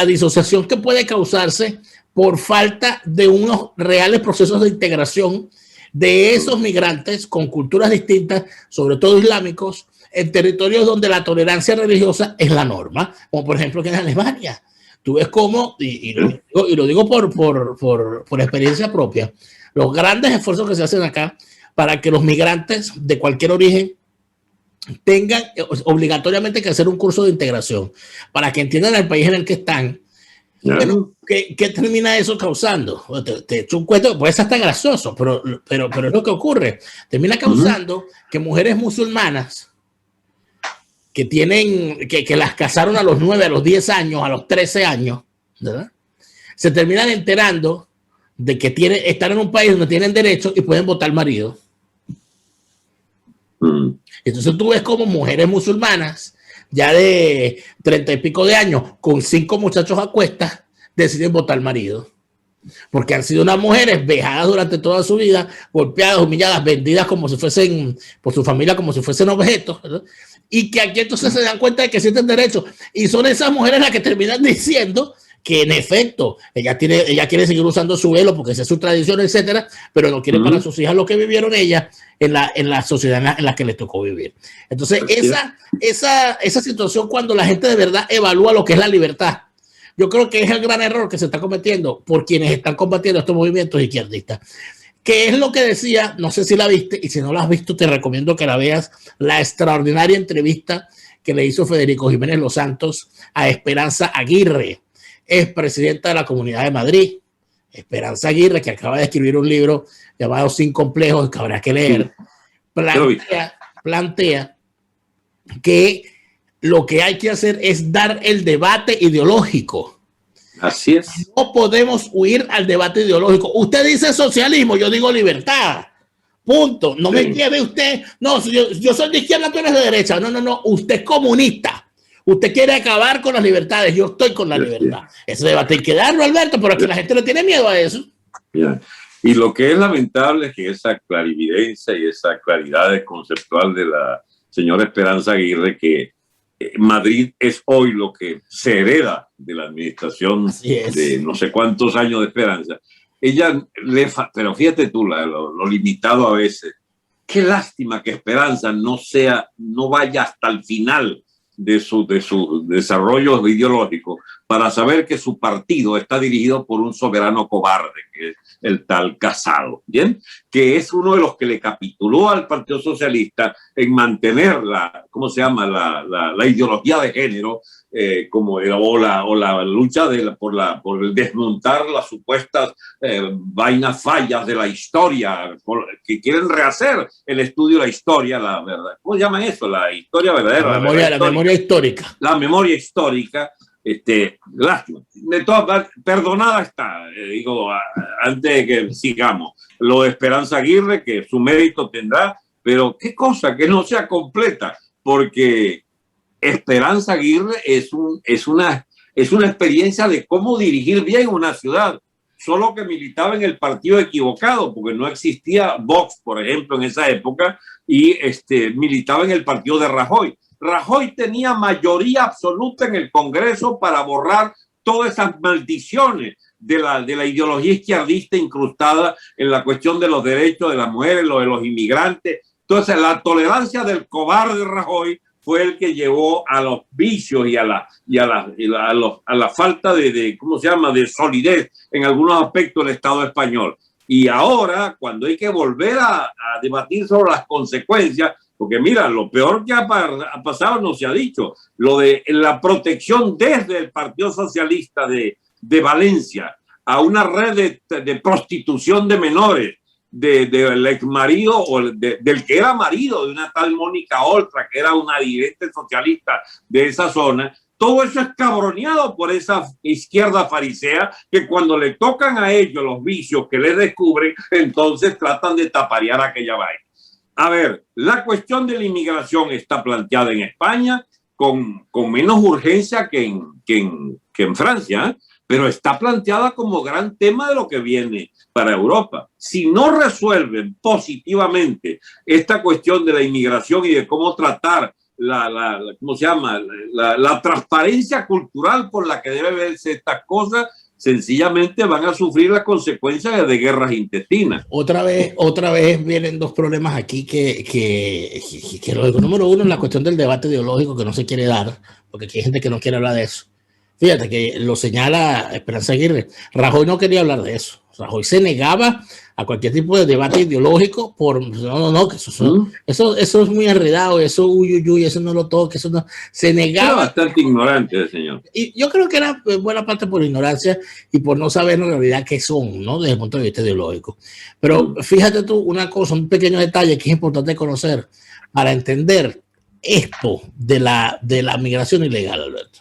disociación que puede causarse por falta de unos reales procesos de integración de esos migrantes con culturas distintas, sobre todo islámicos, en territorios donde la tolerancia religiosa es la norma, como por ejemplo que en Alemania. Tú ves cómo, y lo digo por experiencia propia, los grandes esfuerzos que se hacen acá para que los migrantes de cualquier origen tengan obligatoriamente que hacer un curso de integración, para que entiendan el país en el que están. Bueno, ¿qué termina eso causando? Te echo un cuento, pues es hasta gracioso, pero es lo que ocurre. Termina causando que mujeres musulmanas que las casaron a los 9, a los 10 años, a los 13 años, ¿verdad?, se terminan enterando de que están en un país donde tienen derechos y pueden votar marido. Entonces tú ves como mujeres musulmanas ya de 30 y pico de años, con 5 muchachos a cuestas, deciden votar marido. Porque han sido unas mujeres vejadas durante toda su vida, golpeadas, humilladas, vendidas como si fuesen, por su familia, como si fuesen objetos, ¿verdad? Y que aquí entonces se dan cuenta de que sienten derechos. Y son esas mujeres las que terminan diciendo que en efecto ella quiere seguir usando su velo porque esa es su tradición, etcétera, pero no quiere para sus hijas lo que vivieron ellas en la sociedad en la que les tocó vivir. Entonces esa situación, cuando la gente de verdad evalúa lo que es la libertad, yo creo que es el gran error que se está cometiendo por quienes están combatiendo estos movimientos izquierdistas, que es lo que decía, no sé si la viste, y si no la has visto te recomiendo que la veas, la extraordinaria entrevista que le hizo Federico Jiménez Los Santos a Esperanza Aguirre, expresidenta de la Comunidad de Madrid. Esperanza Aguirre, que acaba de escribir un libro llamado Sin Complejos, que habrá que leer, plantea que lo que hay que hacer es dar el debate ideológico. Así es. No podemos huir al debate ideológico. Usted dice socialismo, yo digo libertad. Punto. No me entiende usted. No, yo soy de izquierda, tú eres de derecha. No. Usted es comunista. Usted quiere acabar con las libertades. Yo estoy con la libertad. Ese debate hay que darlo, Alberto, pero aquí la gente no tiene miedo a eso. Y lo que es lamentable es que esa clarividencia y esa claridad conceptual de la señora Esperanza Aguirre, que Madrid es hoy lo que se hereda de la administración de no sé cuántos años de Esperanza. Ella pero fíjate tú lo limitado a veces. Qué lástima que Esperanza no vaya hasta el final de su desarrollo ideológico para saber que su partido está dirigido por un soberano cobarde, que es el tal Casado, ¿bien? Que es uno de los que le capituló al Partido Socialista en mantener la ideología de género, o la lucha por el desmontar las supuestas vainas fallas de la historia, que quieren rehacer el estudio de la historia, la verdad. ¿Cómo llaman eso? La historia verdadera. La memoria histórica. La memoria histórica. Lástima. De todas, perdonada está, digo, antes de que sigamos. Lo de Esperanza Aguirre, que su mérito tendrá, pero qué cosa que no sea completa, porque Esperanza Aguirre es una experiencia de cómo dirigir bien una ciudad, solo que militaba en el partido equivocado, porque no existía Vox, por ejemplo, en esa época, y militaba en el partido de Rajoy. Rajoy tenía mayoría absoluta en el Congreso para borrar todas esas maldiciones de la ideología izquierdista incrustada en la cuestión de los derechos de las mujeres, lo de los inmigrantes. Entonces, la tolerancia del cobarde Rajoy fue el que llevó a los vicios y a la falta de ¿cómo se llama?, de solidez en algunos aspectos del Estado español. Y ahora, cuando hay que volver a debatir sobre las consecuencias, porque mira, lo peor que ha pasado no se ha dicho, lo de la protección desde el Partido Socialista de Valencia a una red de prostitución de menores, del ex marido o del que era marido de una tal Mónica Oltra, que era una dirigente socialista de esa zona. Todo eso es cabroneado por esa izquierda farisea que cuando le tocan a ellos los vicios que les descubren, entonces tratan de taparear aquella vaina. A ver, la cuestión de la inmigración está planteada en España con menos urgencia que en Francia, pero está planteada como gran tema de lo que viene para Europa. Si no resuelven positivamente esta cuestión de la inmigración y de cómo tratar ¿cómo se llama?, la transparencia cultural por la que debe verse estas cosas, sencillamente van a sufrir las consecuencias de guerras intestinas. Otra vez vienen dos problemas aquí que lo número uno es la cuestión del debate ideológico que no se quiere dar, porque aquí hay gente que no quiere hablar de eso. Fíjate que lo señala Esperanza Aguirre. Rajoy no quería hablar de eso. Rajoy se negaba a cualquier tipo de debate ideológico por que eso es muy enredado, eso eso no lo toque, eso no. Se negaba. Era bastante ignorante el señor. Y yo creo que era buena parte por ignorancia y por no saber en realidad qué son, ¿no?, desde el punto de vista ideológico. Pero fíjate tú una cosa, un pequeño detalle que es importante conocer para entender esto de la migración ilegal, Alberto.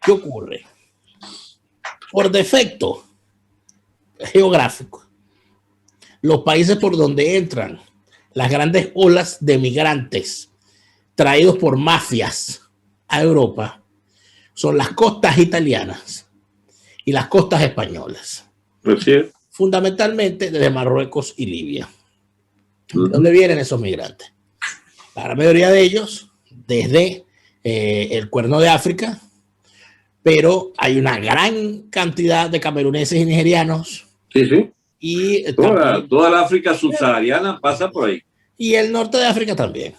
¿Qué ocurre? Por defecto geográfico, los países por donde entran las grandes olas de migrantes traídos por mafias a Europa son las costas italianas y las costas españolas. Fundamentalmente desde Marruecos y Libia. ¿De dónde vienen esos migrantes? La gran mayoría de ellos desde el Cuerno de África, pero hay una gran cantidad de cameruneses y nigerianos. Sí. Y toda la África subsahariana pasa por ahí. Y el norte de África también.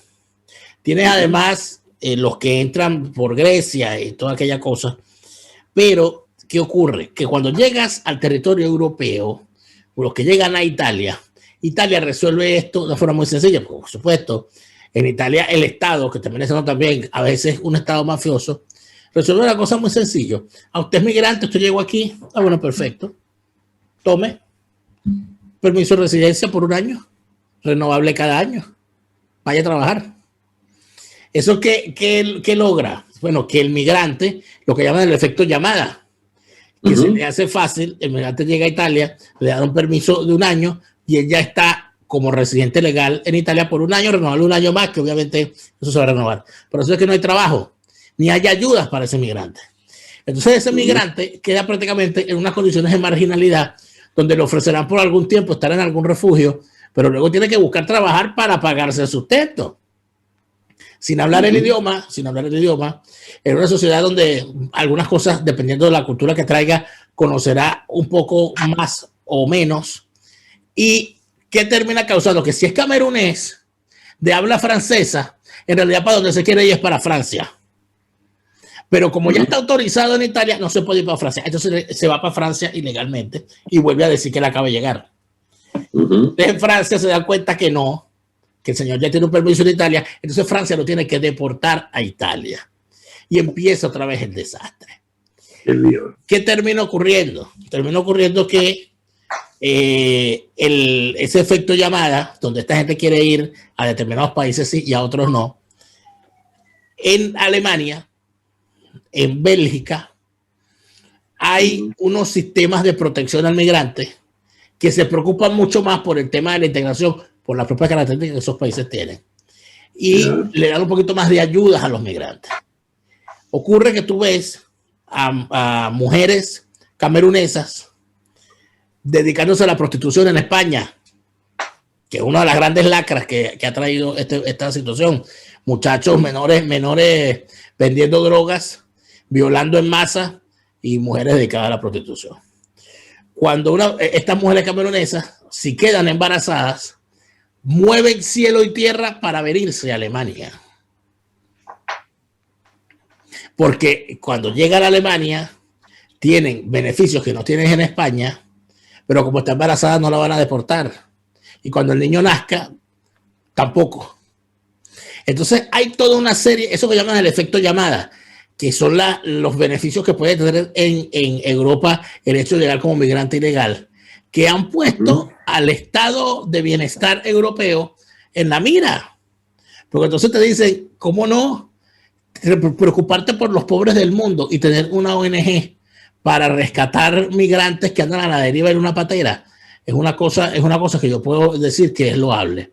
Tienes además los que entran por Grecia y toda aquella cosa. Pero, ¿qué ocurre? Que cuando llegas al territorio europeo, los que llegan a Italia, Italia resuelve esto de una forma muy sencilla, por supuesto. En Italia el Estado, que termina siendo también a veces un Estado mafioso, resuelve una cosa muy sencilla. A usted es migrante, usted llegó aquí, bueno, perfecto. Tome permiso de residencia por 1 año, renovable cada año. Vaya a trabajar. ¿Eso qué logra? Bueno, que el migrante, lo que llaman el efecto llamada, que se le hace fácil, el migrante llega a Italia, le dan un permiso de 1 año y él ya está como residente legal en Italia por 1 año, renovable 1 año más, que obviamente eso se va a renovar. Por eso es que no hay trabajo, ni hay ayudas para ese migrante. Entonces ese migrante queda prácticamente en unas condiciones de marginalidad, donde le ofrecerán por algún tiempo estar en algún refugio, pero luego tiene que buscar trabajar para pagarse el sustento. Sin hablar el idioma, en una sociedad donde algunas cosas, dependiendo de la cultura que traiga, conocerá un poco más o menos. ¿Y qué termina causando? Que si es camerunés de habla francesa, en realidad para donde se quiere ir es para Francia. Pero como ya está autorizado en Italia, no se puede ir para Francia. Entonces se va para Francia ilegalmente y vuelve a decir que le acaba de llegar. En Francia se da cuenta que no, que el señor ya tiene un permiso en Italia, entonces Francia lo tiene que deportar a Italia. Y empieza otra vez el desastre. ¿Qué termina ocurriendo? Termina ocurriendo que ese efecto llamada, donde esta gente quiere ir a determinados países sí, y a otros no, en Alemania, en Bélgica, hay unos sistemas de protección al migrante que se preocupan mucho más por el tema de la integración, por las propias características que esos países tienen. Y le dan un poquito más de ayudas a los migrantes. Ocurre que tú ves a mujeres camerunesas dedicándose a la prostitución en España, que es una de las grandes lacras que ha traído esta situación. Muchachos menores vendiendo drogas, violando en masa y mujeres dedicadas a la prostitución. Cuando estas mujeres camerunesas, si quedan embarazadas, mueven cielo y tierra para venirse a Alemania. Porque cuando llegan a Alemania, tienen beneficios que no tienen en España, pero como está embarazada no la van a deportar. Y cuando el niño nazca, tampoco. Entonces hay toda una serie, eso que llaman el efecto llamada, que son los beneficios que puede tener en Europa el hecho de llegar como migrante ilegal, que han puesto al estado de bienestar europeo en la mira. Porque entonces te dicen, ¿cómo no preocuparte por los pobres del mundo y tener una ONG para rescatar migrantes que andan a la deriva en una patera? Es una cosa que yo puedo decir que es loable.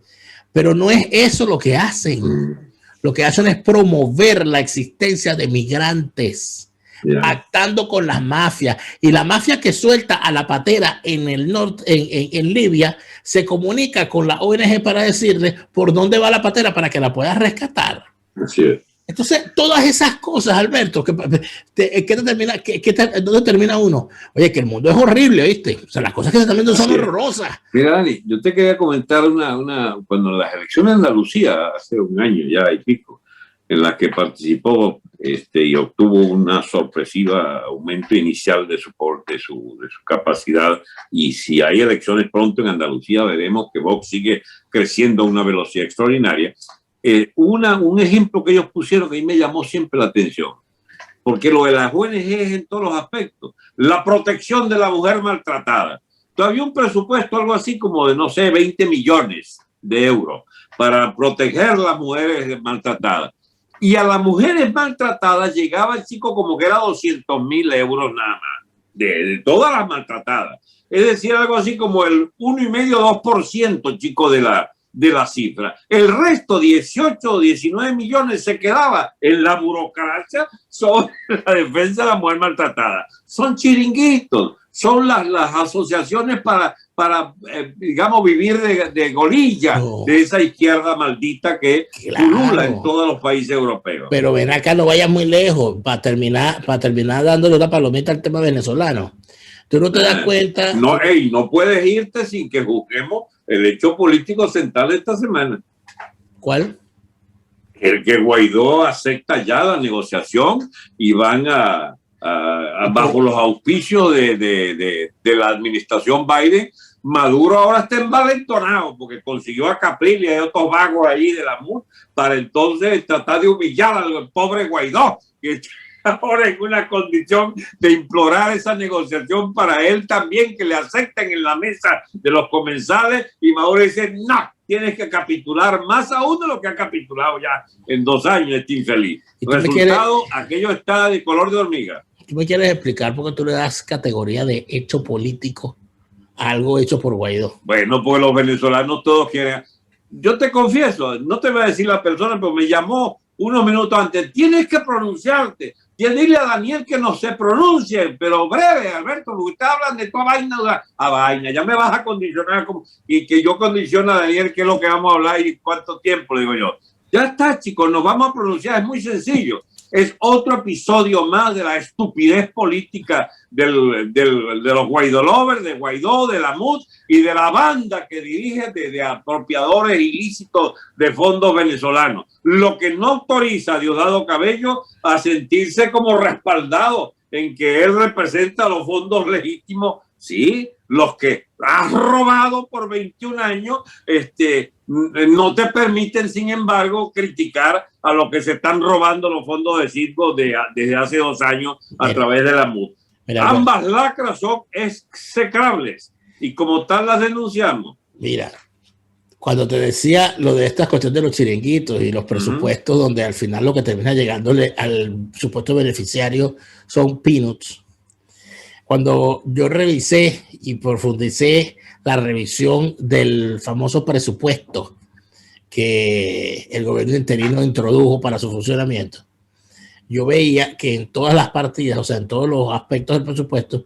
Pero no es eso lo que hacen. Lo que hacen es promover la existencia de migrantes, actando con las mafias. Y la mafia que suelta a la patera en el norte, en Libia, se comunica con la ONG para decirle por dónde va la patera para que la pueda rescatar. Así es. Entonces, todas esas cosas, Alberto, ¿dónde termina uno? Oye, que el mundo es horrible, ¿viste? O sea, las cosas que se están viendo son horrorosas. Mira, Dani, yo te quería comentar cuando las elecciones de Andalucía, hace 1 año ya y pico, en las que participó y obtuvo una sorpresiva aumento inicial de su capacidad, y si hay elecciones pronto en Andalucía, veremos que Vox sigue creciendo a una velocidad extraordinaria. Un ejemplo que ellos pusieron que a mí me llamó siempre la atención, porque lo de las ONG es en todos los aspectos, la protección de la mujer maltratada. Todavía un presupuesto, algo así como de, no sé, 20 millones de euros para proteger a las mujeres maltratadas. Y a las mujeres maltratadas llegaba el chico como que era 200.000 euros nada más, de todas las maltratadas. Es decir, algo así como el 1,5-2%, chico, de la cifra. El resto, 18 o 19 millones, se quedaba en la burocracia sobre la defensa de la mujer maltratada. Son chiringuitos, son las asociaciones para digamos, vivir de golilla de esa izquierda maldita que pulula en todos los países europeos. Pero ven acá, no vayas muy lejos para terminar dándole una palomita al tema venezolano. Tú no te das cuenta. No puedes irte sin que juzguemos el hecho político central de esta semana. ¿Cuál? El que Guaidó acepta ya la negociación y van bajo los auspicios de la administración Biden, Maduro ahora está envalentonado porque consiguió a Capriles y otros vagos ahí de la MUD para entonces tratar de humillar al pobre Guaidó, que está ahora en una condición de implorar esa negociación para él también, que le acepten en la mesa de los comensales, y Maduro dice, no, tienes que capitular más aún de lo que ha capitulado ya en 2 años este infeliz. Resultado, aquello está de color de hormiga. ¿Tú me quieres explicar por qué tú le das categoría de hecho político a algo hecho por Guaidó? Bueno, pues los venezolanos todos quieren. Yo te confieso, no te voy a decir la persona, pero me llamó unos minutos antes. Tienes que pronunciarte. Dile a Daniel que no se pronuncie, pero breve, Alberto, porque ustedes hablan de toda vaina a vaina. Ya me vas a condicionar y que yo condiciono a Daniel qué es lo que vamos a hablar y cuánto tiempo, le digo yo. Ya está, chicos, nos vamos a pronunciar. Es muy sencillo. Es otro episodio más de la estupidez política de los Guaidó lovers, de Guaidó, de la MUD y de la banda que dirige de apropiadores ilícitos de fondos venezolanos. Lo que no autoriza a Diosdado Cabello a sentirse como respaldado en que él representa los fondos legítimos, sí, los que has robado por 21 años, no te permiten, sin embargo, criticar a los que se están robando los fondos de circo desde hace 2 años a través de la MUD. Ambas lacras son execrables y como tal las denunciamos. Mira, cuando te decía lo de estas cuestiones de los chiringuitos y los presupuestos, donde al final lo que termina llegándole al supuesto beneficiario son peanuts. Cuando yo revisé y profundicé la revisión del famoso presupuesto que el gobierno interino introdujo para su funcionamiento, yo veía que en todas las partidas, o sea, en todos los aspectos del presupuesto,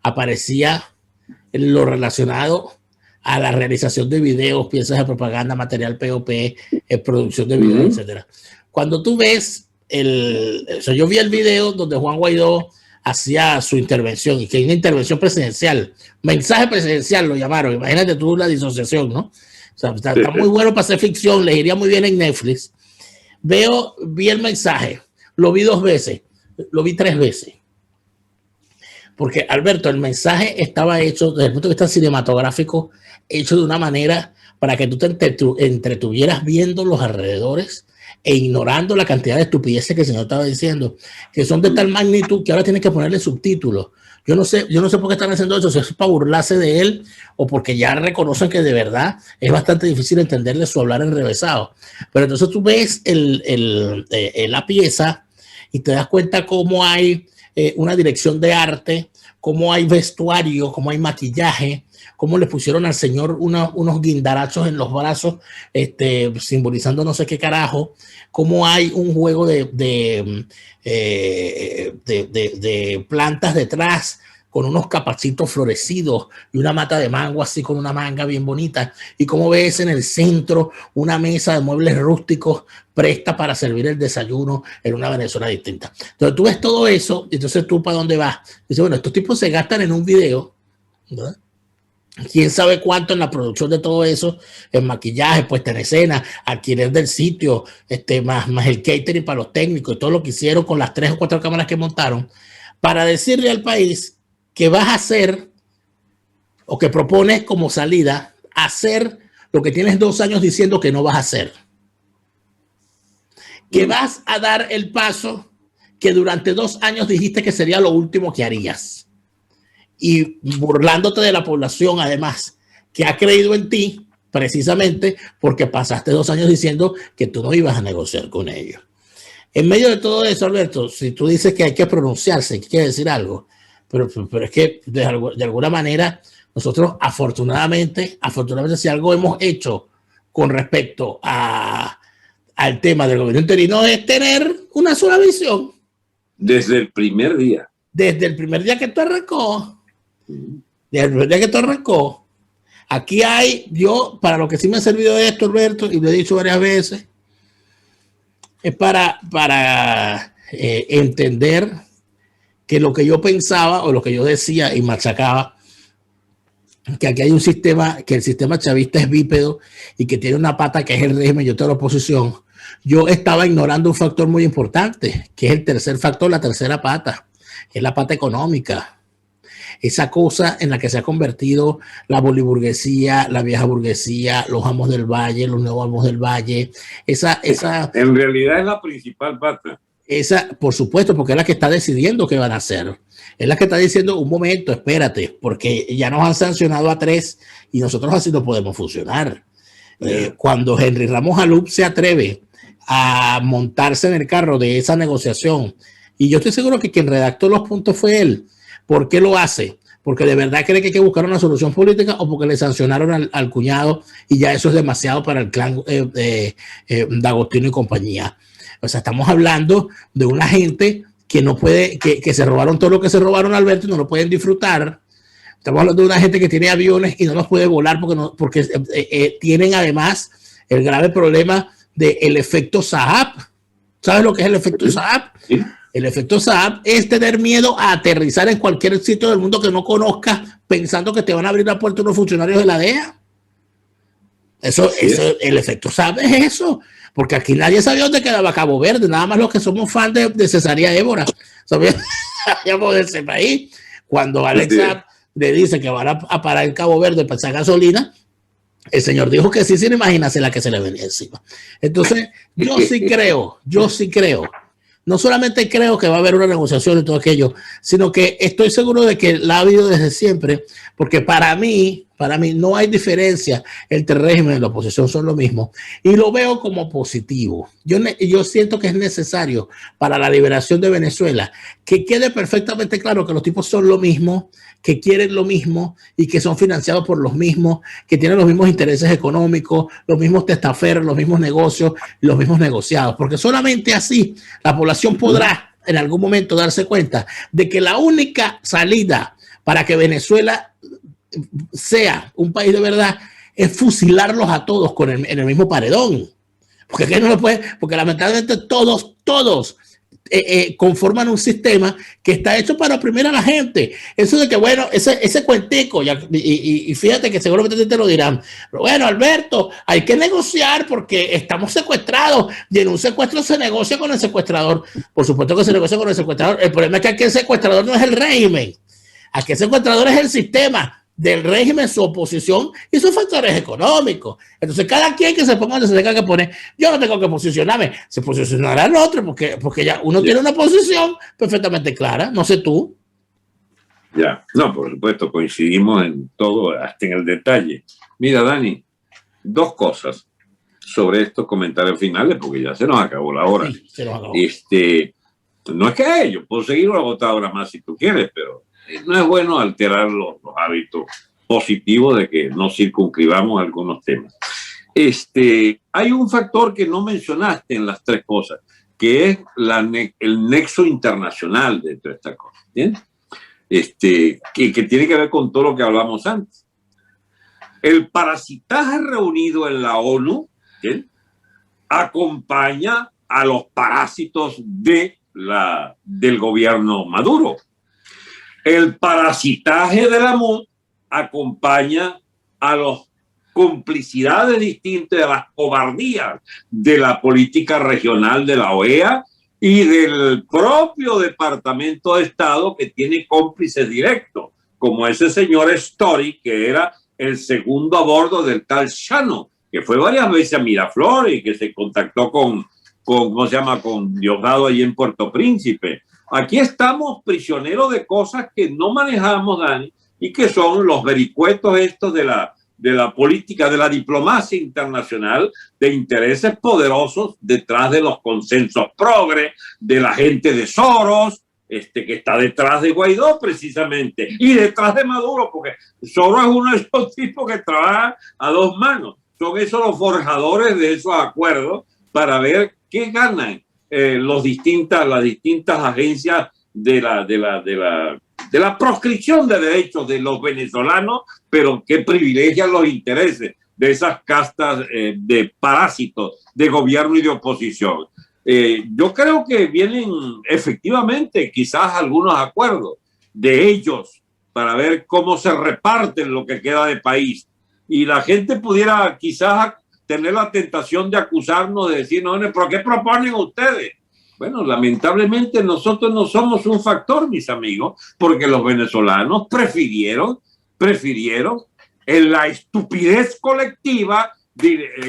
aparecía lo relacionado a la realización de videos, piezas de propaganda, material POP, producción de videos, etcétera. Cuando tú ves o sea, yo vi el video donde Juan Guaidó hacía su intervención, y que es una intervención presidencial, mensaje presidencial lo llamaron. Imagínate tú la disociación, ¿no? O sea, está muy bueno para hacer ficción, le iría muy bien en Netflix. Vi el mensaje, lo vi 2 veces, lo vi 3 veces. Porque, Alberto, el mensaje estaba hecho desde el punto de vista cinematográfico, hecho de una manera para que tú te entretuvieras viendo los alrededores e ignorando la cantidad de estupideces que el señor estaba diciendo, que son de tal magnitud que ahora tienes que ponerle subtítulos. Yo no sé por qué están haciendo eso, si es para burlarse de él o porque ya reconocen que de verdad es bastante difícil entenderle su hablar enrevesado. Pero entonces tú ves la pieza y te das cuenta cómo hay una dirección de arte, cómo hay vestuario, cómo hay maquillaje, cómo le pusieron al señor unos guindarachos en los brazos, simbolizando no sé qué carajo, cómo hay un juego de plantas detrás, con unos capacitos florecidos y una mata de mango así con una manga bien bonita, y cómo ves en el centro una mesa de muebles rústicos presta para servir el desayuno en una Venezuela distinta. Entonces tú ves todo eso y entonces tú ¿para dónde vas? Dices, bueno, estos tipos se gastan en un video, ¿no? Quién sabe cuánto en la producción de todo eso, en maquillaje, puesta en escena, alquiler del sitio, más el catering para los técnicos y todo lo que hicieron con las 3 o 4 cámaras que montaron, para decirle al país que vas a hacer o que propones como salida hacer lo que tienes 2 años diciendo que no vas a hacer. Que vas a dar el paso que durante 2 años dijiste que sería lo último que harías. Y burlándote de la población, además, que ha creído en ti precisamente porque pasaste 2 años diciendo que tú no ibas a negociar con ellos. En medio de todo eso, Alberto, si tú dices que hay que pronunciarse, que quiere decir algo, pero es que de alguna manera nosotros afortunadamente si algo hemos hecho con respecto al tema del gobierno interino es tener una sola visión. Desde el primer día. Desde el primer día que tú arrancó. Desde el primer día que tú arrancó. Aquí yo, para lo que sí me ha servido de esto, Alberto, y lo he dicho varias veces, es para entender que lo que yo pensaba o lo que yo decía y machacaba, que aquí hay un sistema, que el sistema chavista es bípedo y que tiene una pata que es el régimen y otra la oposición. Yo estaba ignorando un factor muy importante, que es el tercer factor, la tercera pata, que es la pata económica. esa cosa en la que se ha convertido la boliburguesía, la vieja burguesía, los amos del valle, los nuevos amos del valle, en realidad es la principal pata. Por supuesto, porque es la que está decidiendo qué van a hacer. Es la que está diciendo, un momento, espérate, porque ya nos han sancionado a 3 y nosotros así no podemos funcionar. Cuando Henry Ramos Alup se atreve a montarse en el carro de esa negociación, y yo estoy seguro que quien redactó los puntos fue él. ¿Por qué lo hace? Porque de verdad cree que hay que buscar una solución política o porque le sancionaron al cuñado y ya eso es demasiado para el clan D'Agostino y compañía. O sea, estamos hablando de una gente que no puede, que se robaron todo lo que se robaron, Alberto, y no lo pueden disfrutar. Estamos hablando de una gente que tiene aviones y no los puede volar porque tienen además el grave problema del efecto Saab. ¿Sabes lo que es el efecto Saab? Sí. El efecto Saab es tener miedo a aterrizar en cualquier sitio del mundo que no conozcas pensando que te van a abrir la puerta unos funcionarios de la DEA. El efecto Saab es eso. Porque aquí nadie sabía dónde quedaba Cabo Verde, nada más los que somos fans de Cesaría Évora. Sabíamos de ese país. Cuando Alex Saab le dice que van a parar en Cabo Verde para echar gasolina, el señor dijo que sí, sin imaginarse la que se le venía encima. Entonces, yo sí creo. No solamente creo que va a haber una negociación y todo aquello, sino que estoy seguro de que la ha habido desde siempre, porque para mí no hay diferencia entre el régimen y la oposición, son lo mismo, y lo veo como positivo. Yo siento que es necesario para la liberación de Venezuela que quede perfectamente claro que los tipos son lo mismo, que quieren lo mismo y que son financiados por los mismos, que tienen los mismos intereses económicos, los mismos testaferros, los mismos negocios, los mismos negociados, porque solamente así la población podrá en algún momento darse cuenta de que la única salida para que Venezuela sea un país de verdad es fusilarlos a todos en el mismo paredón, porque no lo puede, porque lamentablemente todos conforman un sistema que está hecho para oprimir a la gente. Eso de que bueno, ese cuentico, y fíjate que seguramente te lo dirán, pero bueno, Alberto, hay que negociar porque estamos secuestrados y en un secuestro se negocia con el secuestrador. Por supuesto que se negocia con el secuestrador. El problema es que aquí el secuestrador no es el régimen, aquí el secuestrador es el sistema del régimen, su oposición y sus factores económicos. Entonces, cada quien que se ponga donde se tenga que poner, yo no tengo que posicionarme, se posicionará el otro, porque ya uno tiene una posición perfectamente clara, no sé tú. Ya, no, por supuesto, coincidimos en todo, hasta en el detalle. Mira, Dani, 2 cosas sobre estos comentarios finales, porque ya se nos acabó la hora. Sí, se nos acabó. No es que yo puedo seguir una votadora más si tú quieres, pero no es bueno alterar los hábitos positivos de que nos circunscribamos a algunos temas. Hay un factor que no mencionaste en las 3 cosas, que es el nexo internacional de toda esta cosa, ¿entiendes? Que tiene que ver con todo lo que hablamos antes. El parasitaje reunido en la ONU, ¿sí?, acompaña a los parásitos del gobierno Maduro. El parasitaje de la MUD acompaña a las complicidades distintas, de las cobardías de la política regional de la OEA y del propio Departamento de Estado, que tiene cómplices directos, como ese señor Story, que era el segundo a bordo del tal Shano, que fue varias veces a Miraflores y que se contactó con ¿cómo se llama?, con Diosdado allí en Puerto Príncipe. Aquí estamos prisioneros de cosas que no manejamos, Dani, y que son los vericuetos estos de la política, de la diplomacia internacional, de intereses poderosos detrás de los consensos progres, de la gente de Soros, que está detrás de Guaidó precisamente, y detrás de Maduro, porque Soros es uno de esos tipos que trabaja a 2 manos. Son esos los forjadores de esos acuerdos para ver qué ganan las distintas agencias de la proscripción de derechos de los venezolanos, pero que privilegian los intereses de esas castas de parásitos de gobierno y de oposición. Yo creo que vienen efectivamente quizás algunos acuerdos de ellos para ver cómo se reparten lo que queda de país, y la gente pudiera quizás tener la tentación de acusarnos, de decir, no, ¿pero qué proponen ustedes? Bueno, lamentablemente nosotros no somos un factor, mis amigos, porque los venezolanos prefirieron en la estupidez colectiva,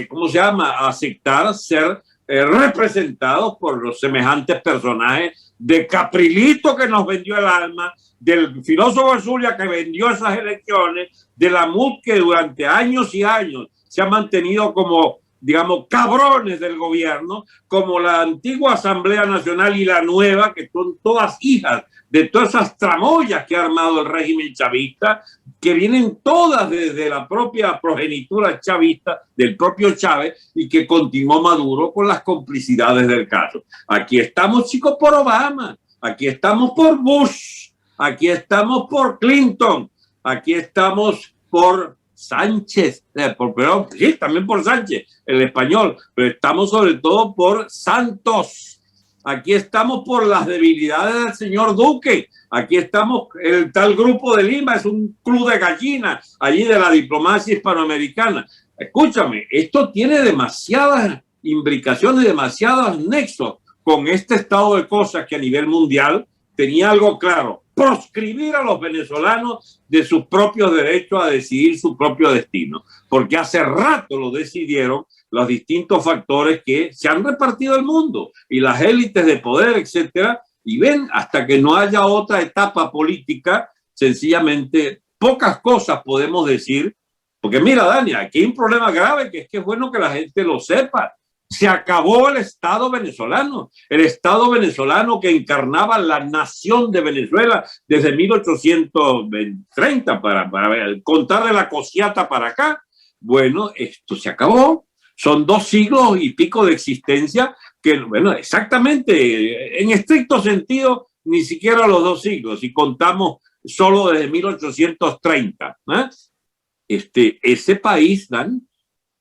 ¿cómo se llama?, aceptar ser representados por los semejantes personajes de Caprilito, que nos vendió el alma, del filósofo Zulia, que vendió esas elecciones, de la MUD, que durante años y años se ha mantenido como, digamos, cabrones del gobierno, como la antigua Asamblea Nacional y la nueva, que son todas hijas de todas esas tramoyas que ha armado el régimen chavista, que vienen todas desde la propia progenitura chavista del propio Chávez, y que continuó Maduro con las complicidades del caso. Aquí estamos, chicos, por Obama, aquí estamos por Bush, aquí estamos por Clinton, aquí estamos por Sánchez, pero sí, también por Sánchez, el español, pero estamos sobre todo por Santos. Aquí estamos por las debilidades del señor Duque. Aquí estamos, el tal Grupo de Lima es un club de gallinas allí de la diplomacia hispanoamericana. Escúchame, esto tiene demasiadas imbricaciones, demasiados nexos con este estado de cosas que a nivel mundial tenía algo claro: proscribir a los venezolanos de sus propios derechos a decidir su propio destino, porque hace rato lo decidieron los distintos factores que se han repartido el mundo y las élites de poder, etcétera, y ven, hasta que no haya otra etapa política, sencillamente pocas cosas podemos decir, porque mira, Dani, aquí hay un problema grave, que es bueno que la gente lo sepa. Se acabó el Estado venezolano que encarnaba la nación de Venezuela desde 1830, para contar de la Cosiata para acá. Bueno, esto se acabó. Son 2 siglos y pico de existencia que, bueno, exactamente, en estricto sentido, ni siquiera los 2 siglos, si contamos solo desde 1830. Ese país, Dan,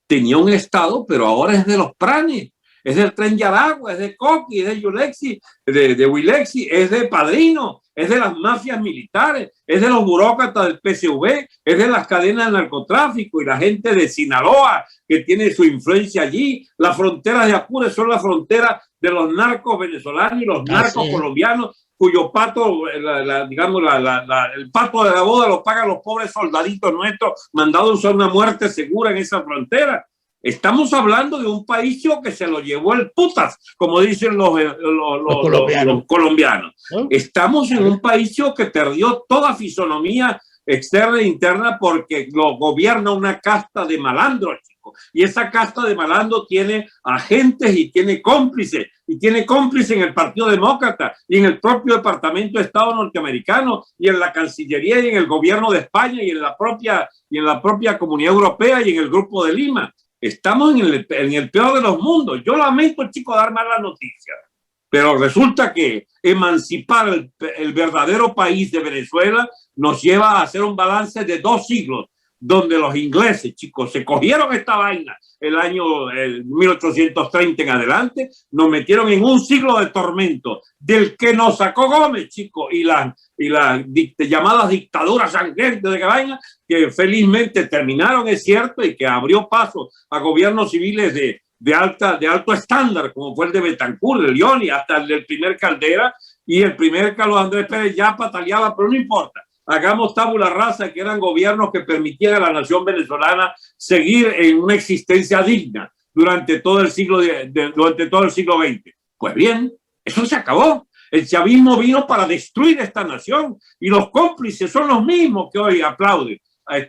tenía un estado, pero ahora es de los Pranes, es del Tren de Aragua, es de Coqui, es de Yulexi, de Wilexi, es de Padrino, es de las mafias militares, es de los burócratas del PSV, es de las cadenas de narcotráfico y la gente de Sinaloa que tiene su influencia allí. Las fronteras de Apure son las fronteras de los narcos venezolanos y los narcos colombianos, cuyo pato, digamos, el pato de la boda lo pagan los pobres soldaditos nuestros mandados a una muerte segura en esa frontera. Estamos hablando de un país que se lo llevó el putas, como dicen los colombianos. Estamos en un país que perdió toda fisonomía externa e interna porque lo gobierna una casta de malandros, chicos. Y esa casta de malandros tiene agentes y tiene cómplices. Y tiene cómplices en el Partido Demócrata y en el propio Departamento de Estado norteamericano y en la Cancillería y en el gobierno de España y en la propia Comunidad Europea y en el Grupo de Lima. Estamos en el peor de los mundos. Yo lamento, chicos, dar malas noticias, pero resulta que emancipar el verdadero país de Venezuela nos lleva a hacer un balance de 2 siglos, donde los ingleses, chicos, se cogieron esta vaina el año 1830 en adelante, nos metieron en un siglo de tormento, del que nos sacó Gómez, chicos, y las llamadas dictaduras sangrientas de que vaina, que felizmente terminaron, es cierto, y que abrió paso a gobiernos civiles de alto estándar, como fue el de Betancur, de León, y hasta el del primer Caldera, y el primer Carlos Andrés Pérez ya pataleaba, pero no importa. Hagamos tabula rasa, que eran gobiernos que permitían a la nación venezolana seguir en una existencia digna durante todo el siglo XX. Pues bien, eso se acabó. El chavismo vino para destruir esta nación y los cómplices son los mismos que hoy aplauden a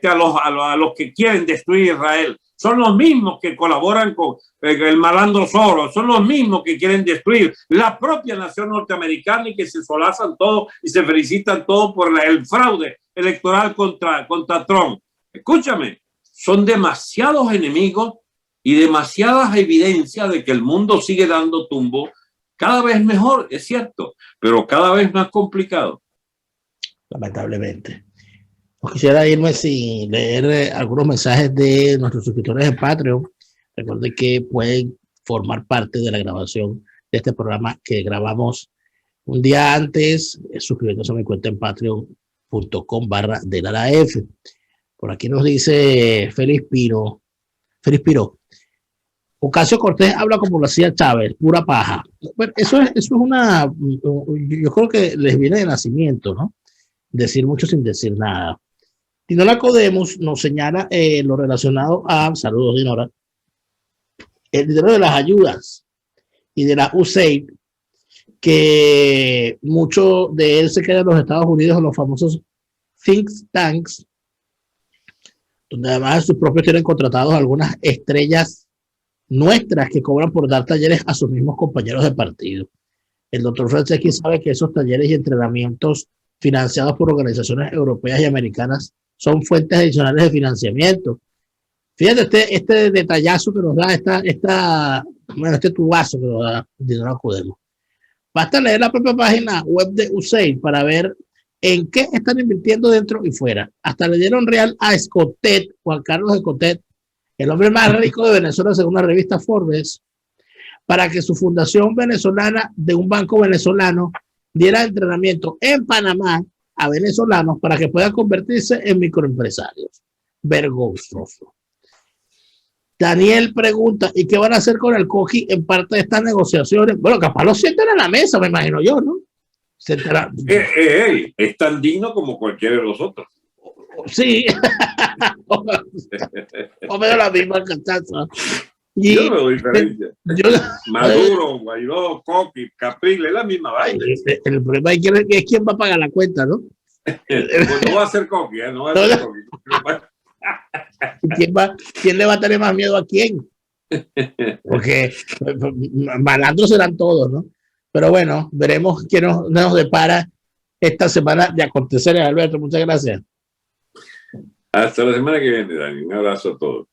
los que quieren destruir Israel. Son los mismos que colaboran con el malandro Soros, son los mismos que quieren destruir la propia nación norteamericana y que se solazan todos y se felicitan todos por el fraude electoral contra Trump. Escúchame, son demasiados enemigos y demasiadas evidencias de que el mundo sigue dando tumbo, cada vez mejor, es cierto, pero cada vez más complicado. Lamentablemente. No quisiera irme sin leer algunos mensajes de nuestros suscriptores en Patreon. Recuerden que pueden formar parte de la grabación de este programa que grabamos un día antes, suscribiéndose a mi cuenta en patreon.com/delaraf. Por aquí nos dice Félix Piro. Ocasio Cortés habla como lo hacía Chávez, pura paja. Bueno, eso es una, yo creo que les viene de nacimiento, ¿no? Decir mucho sin decir nada. Dinora Codemus nos señala lo relacionado a, saludos Dinora, el dinero de las ayudas y de la USAID, que mucho de él se queda en los Estados Unidos, en los famosos think tanks, donde además sus propios tienen contratados algunas estrellas nuestras que cobran por dar talleres a sus mismos compañeros de partido. El doctor Franceschi sabe que esos talleres y entrenamientos financiados por organizaciones europeas y americanas son fuentes adicionales de financiamiento. Fíjate este detallazo que nos da este tubazo que nos da Dinora Codemus. Basta leer la propia página web de USAID para ver en qué están invirtiendo dentro y fuera. Hasta le dieron real a Escotet, Juan Carlos Escotet, el hombre más rico de Venezuela según la revista Forbes, para que su fundación venezolana de un banco venezolano diera entrenamiento en Panamá a venezolanos para que puedan convertirse en microempresarios. Vergonzoso. Daniel pregunta, ¿y qué van a hacer con el Coqui en parte de estas negociaciones? Bueno, capaz lo sientan a la mesa, me imagino yo, ¿no? Es tan digno como cualquiera de los otros. Sí. O menos la misma cantaza. Yo no veo diferencia. Maduro, Guaidó, Coqui, Capriles, es la misma vaina. El problema es quién va a pagar la cuenta, ¿no? Pues no va a ser Coqui, no va a ser Coqui. ¿Quién le va a tener más miedo a quién? Porque malandros serán todos, ¿no? Pero bueno, veremos qué nos depara esta semana de aconteceres, Alberto. Muchas gracias. Hasta la semana que viene, Dani. Un abrazo a todos.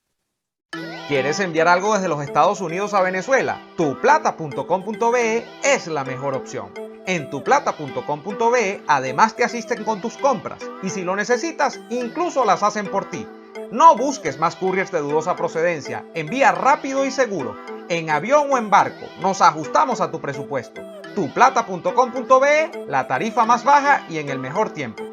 ¿Quieres enviar algo desde los Estados Unidos a Venezuela? Tuplata.com.be es la mejor opción. En tuplata.com.be además te asisten con tus compras y si lo necesitas, incluso las hacen por ti. No busques más couriers de dudosa procedencia. Envía rápido y seguro. En avión o en barco. Nos ajustamos a tu presupuesto. Tuplata.com.be, la tarifa más baja y en el mejor tiempo.